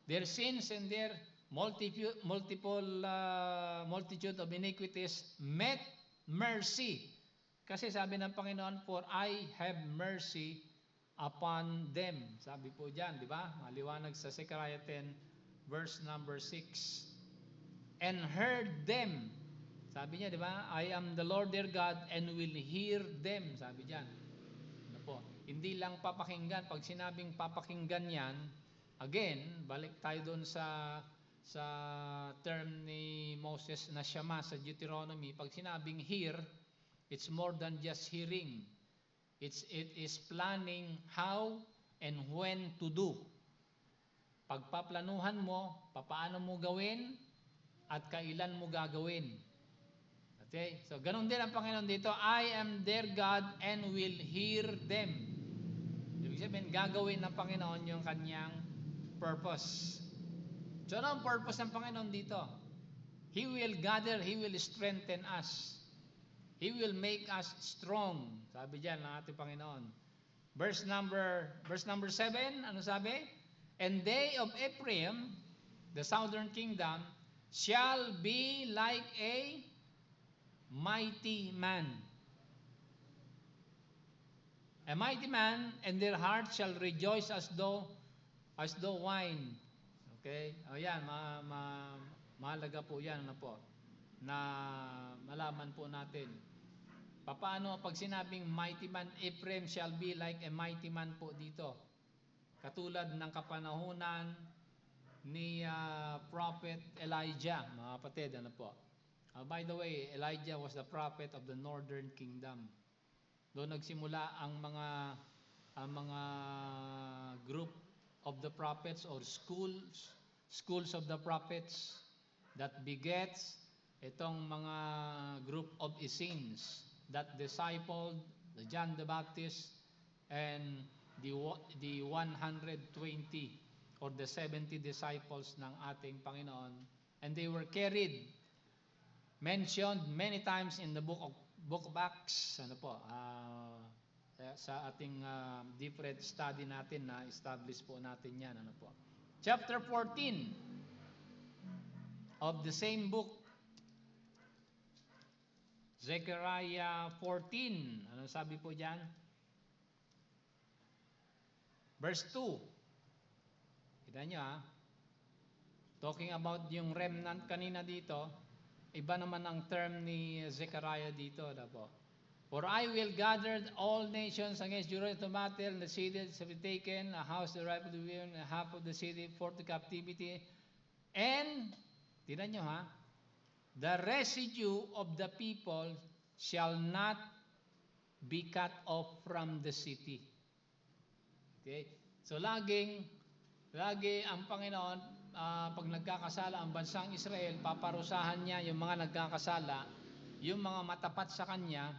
Their sins and their multitude of iniquities met mercy. Kasi sabi ng Panginoon, for I have mercy upon them. Sabi po dyan, di ba? Maliwanag sa Zechariah 10, verse number 6. And heard them. Sabi niya, di ba? I am the Lord their God and will hear them. Sabi dyan. Ano po? Hindi lang papakinggan. Pag sinabing papakinggan yan, again, balik tayo doon sa term ni Moses na Shama sa Deuteronomy. Pag sinabing hear, it's more than just hearing. It is planning how and when to do. Pagpaplanuhan mo, papaano mo gawin, at kailan mo gagawin. Okay? So, ganun din ang Panginoon dito. I am their God and will hear them. Ibig sabihin, gagawin ng Panginoon yung kanyang purpose. So, ano ang purpose ng Panginoon dito? He will gather, He will strengthen us. He will make us strong. Sabi diyan ng ating Panginoon. Verse number 7, ano sabi? And they of Ephraim, the southern kingdom, shall be like a mighty man. A mighty man, and their heart shall rejoice as though wine. Okay? O yan, mahalaga po yan, ano po, na malaman po natin. Paano pag sinabing mighty man, Ephraim shall be like a mighty man po dito. Katulad ng kapanahunan ni Prophet Elijah, mga kapatid, ano po. By the way, Elijah was the prophet of the northern kingdom. Doon nagsimula ang mga group of the prophets or schools of the prophets that begets itong mga group of Essenes that discipled the John the Baptist and the 120 or the 70 disciples ng ating Panginoon, and they were mentioned many times in the book of Acts, ano po, sa ating different study natin na establish po natin yan, ano po. Chapter 14 of the same book, Zechariah 14. Ano sabi po diyan? Verse 2. Kita nyo talking about yung remnant kanina dito, iba naman ang term ni Zechariah dito. Po. For I will gather all nations against Jerusalem to battle, and the city shall be taken, a house the right of the women, and half of the city for the captivity. And, tingnan nyo the residue of the people shall not be cut off from the city. Okay? So, lagi ang Panginoon, pag nagkakasala ang bansang Israel, paparusahan niya yung mga nagkakasala, yung mga matapat sa Kanya,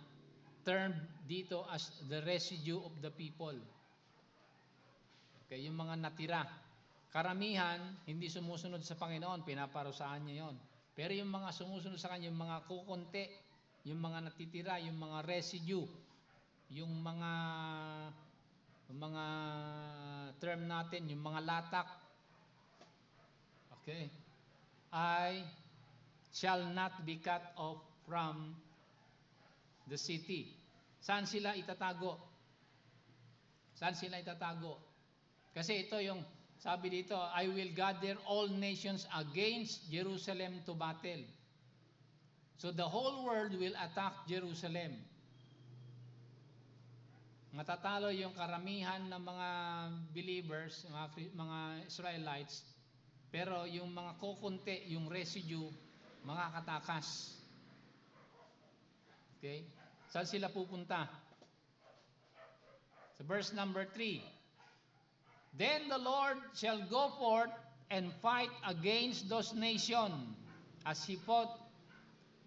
termed dito as the residue of the people. Okay, yung mga natira. Karamihan, hindi sumusunod sa Panginoon, pinaparusahan niya yon. Pero yung mga sumusunod sa Kanya, yung mga kukunti, yung mga natitira, yung mga residue, yung mga term natin, yung mga latak, okay, I shall not be cut off from the city. Saan sila itatago? Saan sila itatago? Kasi ito yung sabi dito, I will gather all nations against Jerusalem to battle. So the whole world will attack Jerusalem. Matatalo yung karamihan ng mga believers, mga Israelites, pero yung mga kukunti, yung residue, makakatakas. Okay? Saan sila pupunta? Sa verse number 3. Then the Lord shall go forth and fight against those nations as he fought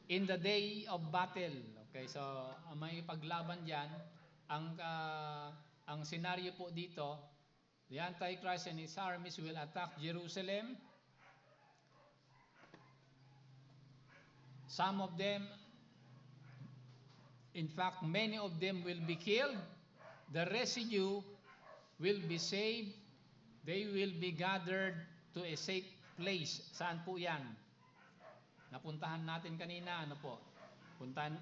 in the day of battle. Okay, so may paglaban diyan. Ang senaryo po dito, the Antichrist and his armies will attack Jerusalem. Some of them, in fact, many of them will be killed. The residue will be saved. They will be gathered to a safe place. Saan po yan? Napuntahan natin kanina, ano po?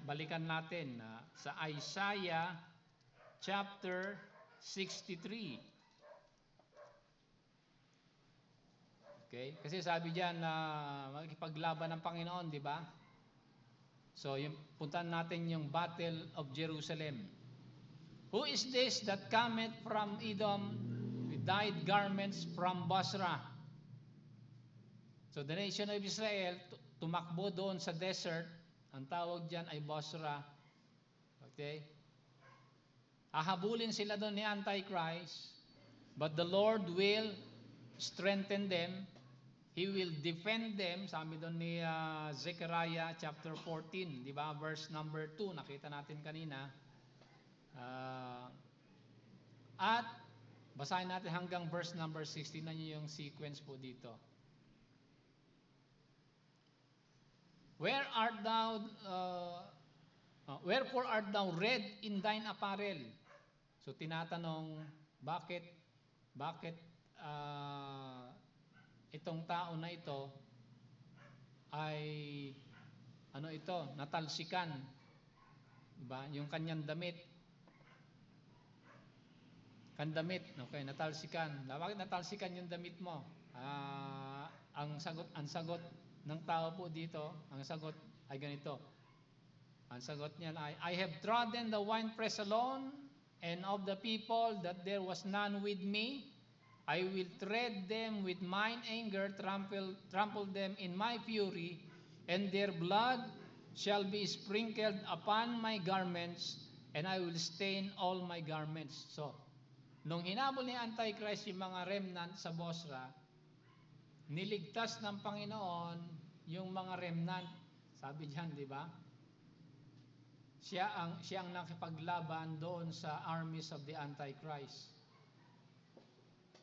Balikan natin sa Isaiah chapter 63. Okay? Kasi sabi diyan na makikipaglaban ng Panginoon, di ba? So, puntahan natin yung Battle of Jerusalem. Who is this that cometh from Edom with dyed garments from Basra? So the nation of Israel tumakbo doon sa desert. Ang tawag diyan ay Basra. Okay? Ahabulin sila doon ni Antichrist, but the Lord will strengthen them. He will defend them. Sabi doon ni Zechariah chapter 14, di ba? Verse number 2, nakita natin kanina. At basahin natin hanggang verse number 16 na yung sequence po dito. Wherefore art thou red in thine apparel? So tinatanong, bakit itong tao na ito ay natalsikan, diba? Yung kanyang damit, okay, natalsikan. Bakit natalsikan yung damit mo? Ang sagot ng tao po dito, ang sagot ay ganito. Ang sagot niya ay, I have trodden the winepress alone, and of the people that there was none with me. I will tread them with mine anger, trample them in my fury, and their blood shall be sprinkled upon my garments, and I will stain all my garments. So, nung hinabol ni Antichrist yung mga remnant sa Bosra, niligtas ng Panginoon yung mga remnant. Sabi diyan, di ba? Siya ang nakipaglaban doon sa armies of the Antichrist.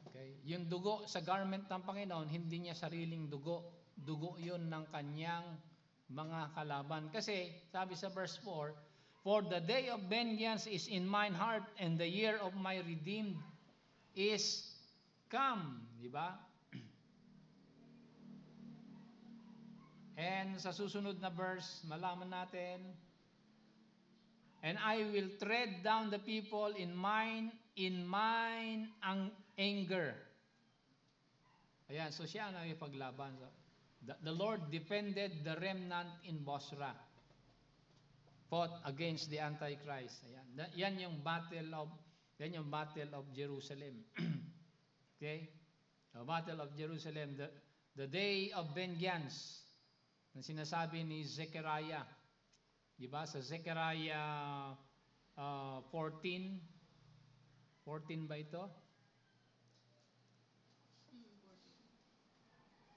Okay? Yung dugo sa garment ng Panginoon, hindi niya sariling dugo. Dugo yun ng kanyang mga kalaban. Kasi, sabi sa verse 4, for the day of vengeance is in mine heart, and the year of my redeemed is come. Di ba? And sa susunod na verse, malaman natin, and I will tread down the people in mine anger. Ayan, so siya ang nakipaglaban. The Lord defended the remnant in Bosra. Fought against the Antichrist. Ayan. Yan yung battle of Jerusalem. Okay? The battle of Jerusalem, the day of vengeance na sinasabi ni Zechariah. Diba? Sa Zechariah 14 ba ito?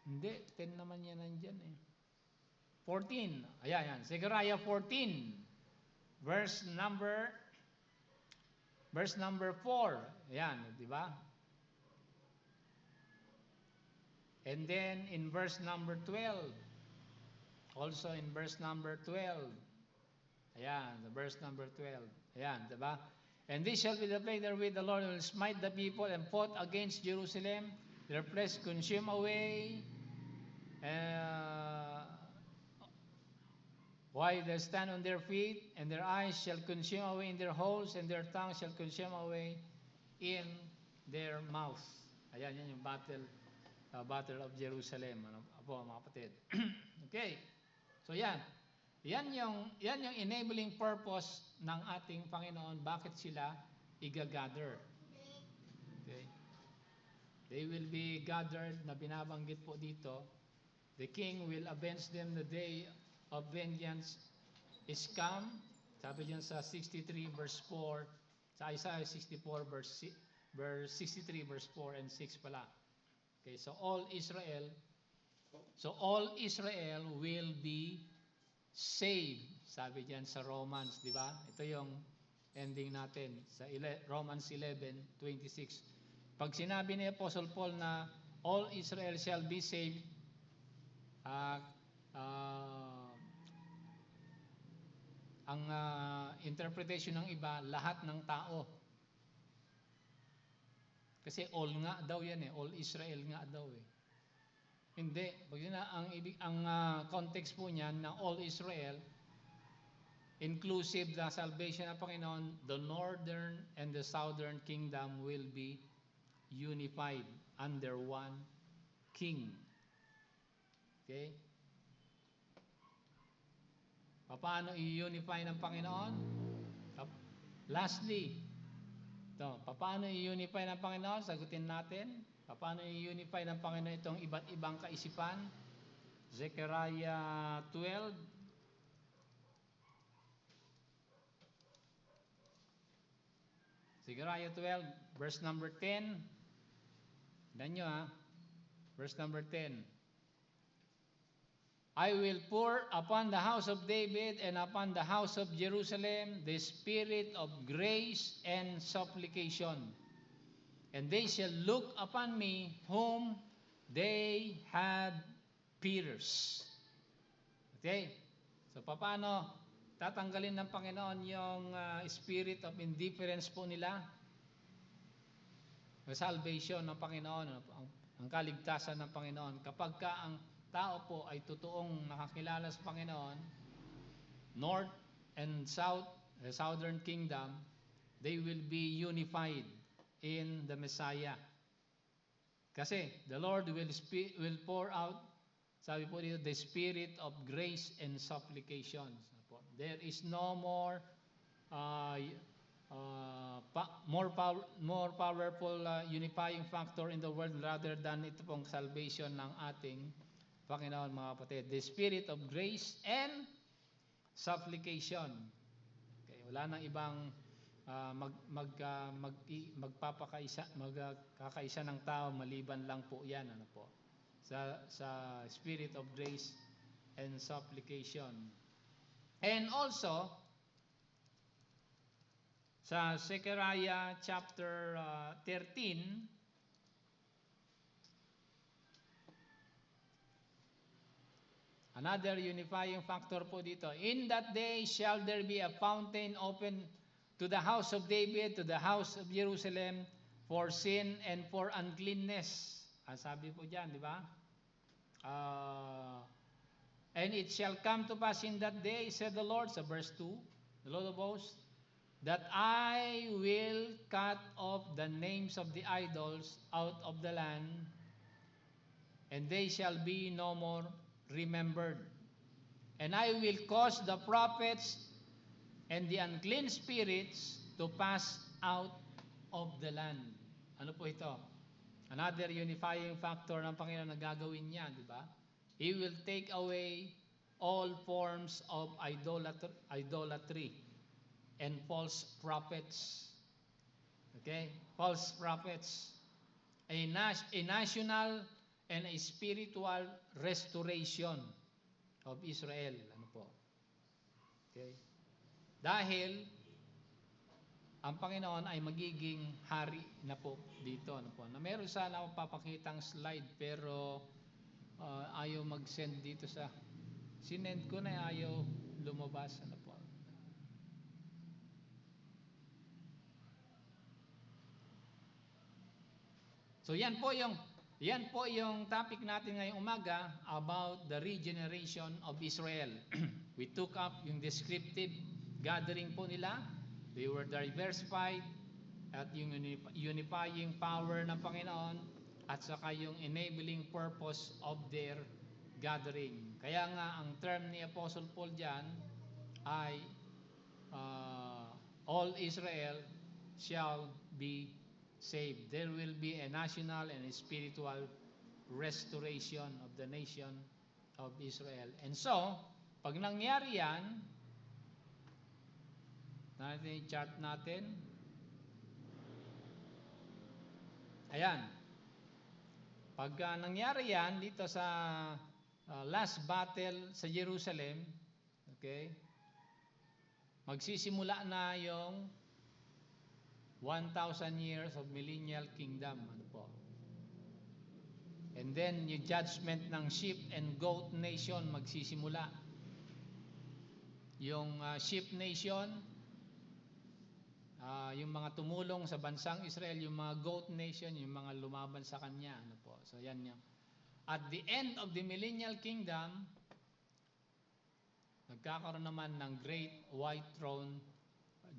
Hindi, 10 naman yan nandyan eh. 14. Ayan. Zechariah 14. Verse number 4. Ayan, di ba? And then in verse number 12. Also in verse number 12. Ayan, the verse number 12. Ayan, di ba? And this shall be the plague wherewith the Lord will smite the people and fought against Jerusalem. Their flesh consume away. Why they stand on their feet, and their eyes shall consume away in their holes, and their tongue shall consume away in their mouth. Ayan, yan yung battle of Jerusalem. Ano po, mga kapatid? Okay. So yan. Yan yung enabling purpose ng ating Panginoon. Bakit sila igagather? Okay. They will be gathered na binabanggit po dito. The king will avenge them the day of vengeance is come. Sabi diyan sa 63 verse 4, sa Isaiah 64 verse 63 verse 4 and 6 pala. Okay, so all Israel will be saved. Sabi diyan sa Romans, di ba? Ito yung ending natin sa Romans 11:26. Pag sinabi ni Apostle Paul na all Israel shall be saved, ang interpretation ng iba, lahat ng tao. Kasi all nga daw yan eh, all Israel nga daw eh. Hindi, ang context po niyan na all Israel, inclusive the salvation ng Panginoon, the northern and the southern kingdom will be unified under one king. Okay? Paano i-unify ng Panginoon? Lastly, paano i-unify ng Panginoon? Sagutin natin. Paano i-unify ng Panginoon itong iba't ibang kaisipan? Zechariah 12. Zechariah 12, verse number 10. Tignan nyo ha. Verse number 10. I will pour upon the house of David and upon the house of Jerusalem the spirit of grace and supplication. And they shall look upon me whom they had pierced. Okay? So, paano tatanggalin ng Panginoon yung spirit of indifference po nila? The salvation ng Panginoon, ang kaligtasan ng Panginoon. Kapag ang tao po ay totoong nakakilala sa Panginoon, north and south, the southern kingdom, they will be unified in the Messiah. Kasi the Lord will pour out, sabi po dito, the spirit of grace and supplications. There is no more more powerful unifying factor in the world rather than ito pong salvation ng ating Panginoon, mga kapatid. The spirit of grace and supplication. Okay, wala nang ibang magkakaisa ng tao maliban lang po 'yan, ano po. Sa spirit of grace and supplication. And also sa Zechariah chapter 13, another unifying factor po dito. In that day shall there be a fountain open to the house of David, to the house of Jerusalem, for sin and for uncleanness. Sabi po diyan, di ba? And it shall come to pass in that day, said the Lord, sa verse 2, the Lord of hosts, that I will cut off the names of the idols out of the land, and they shall be no more remembered. And I will cause the prophets and the unclean spirits to pass out of the land. Ano po ito? Another unifying factor ng Panginoon na gagawin niya, di ba? He will take away all forms of idolatry and false prophets. Okay? False prophets. A national and a spiritual restoration of Israel. Ano po? Okay? Dahil ang Panginoon ay magiging hari na po dito. Ano po? Na meron sana akong papakitang slide pero ayaw mag-send dito sa sinend ko na ayaw lumabas. Ano po? So yan po yung topic natin ngayong umaga about the regeneration of Israel. We took up yung descriptive gathering po nila. They were diversified at yung unifying power ng Panginoon at saka yung enabling purpose of their gathering. Kaya nga ang term ni Apostle Paul dyan ay all Israel shall be saved. There will be a national and a spiritual restoration of the nation of Israel. And so, pag nangyari yan, natin yung chart natin. Ayan. Pag nangyari yan dito sa last battle sa Jerusalem, okay, magsisimula na yung 1,000 years of millennial kingdom. Ano po? And then, yung judgment ng sheep and goat nation magsisimula. Yung sheep nation, yung mga tumulong sa bansang Israel, yung mga goat nation, yung mga lumaban sa kanya. Ano po? So, yan yung. At the end of the millennial kingdom, nagkakaroon naman ng great white throne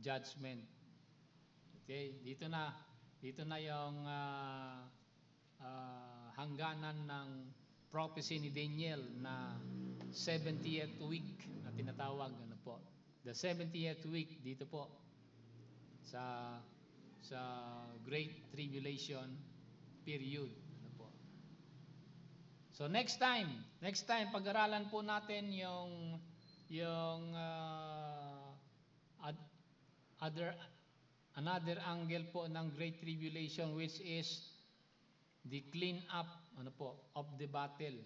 judgment. Okay, dito na yung hangganan ng prophecy ni Daniel na 70th week na tinatawag, ano po. The 70th week dito po sa Great Tribulation period, ano po. So next time pag-aralan po natin yung another angle po ng Great Tribulation, which is the clean up, ano po, of the battle.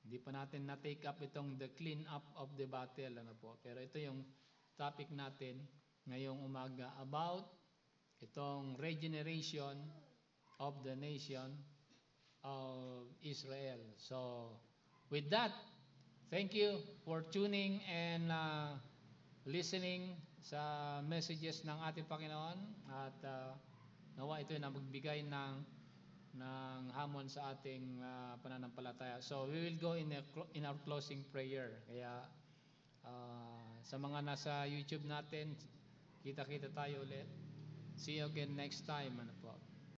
Hindi pa natin na-take up itong the clean up of the battle, ano po. Pero ito yung topic natin ngayong umaga about itong regeneration of the nation of Israel. So, with that, thank you for tuning and listening sa messages ng ating Panginoon at nawa ito na magbigay ng hamon sa ating pananampalataya. So we will go in our closing prayer. Kaya sa mga nasa YouTube natin, kita-kita tayo ulit. See you again next time. Ano po?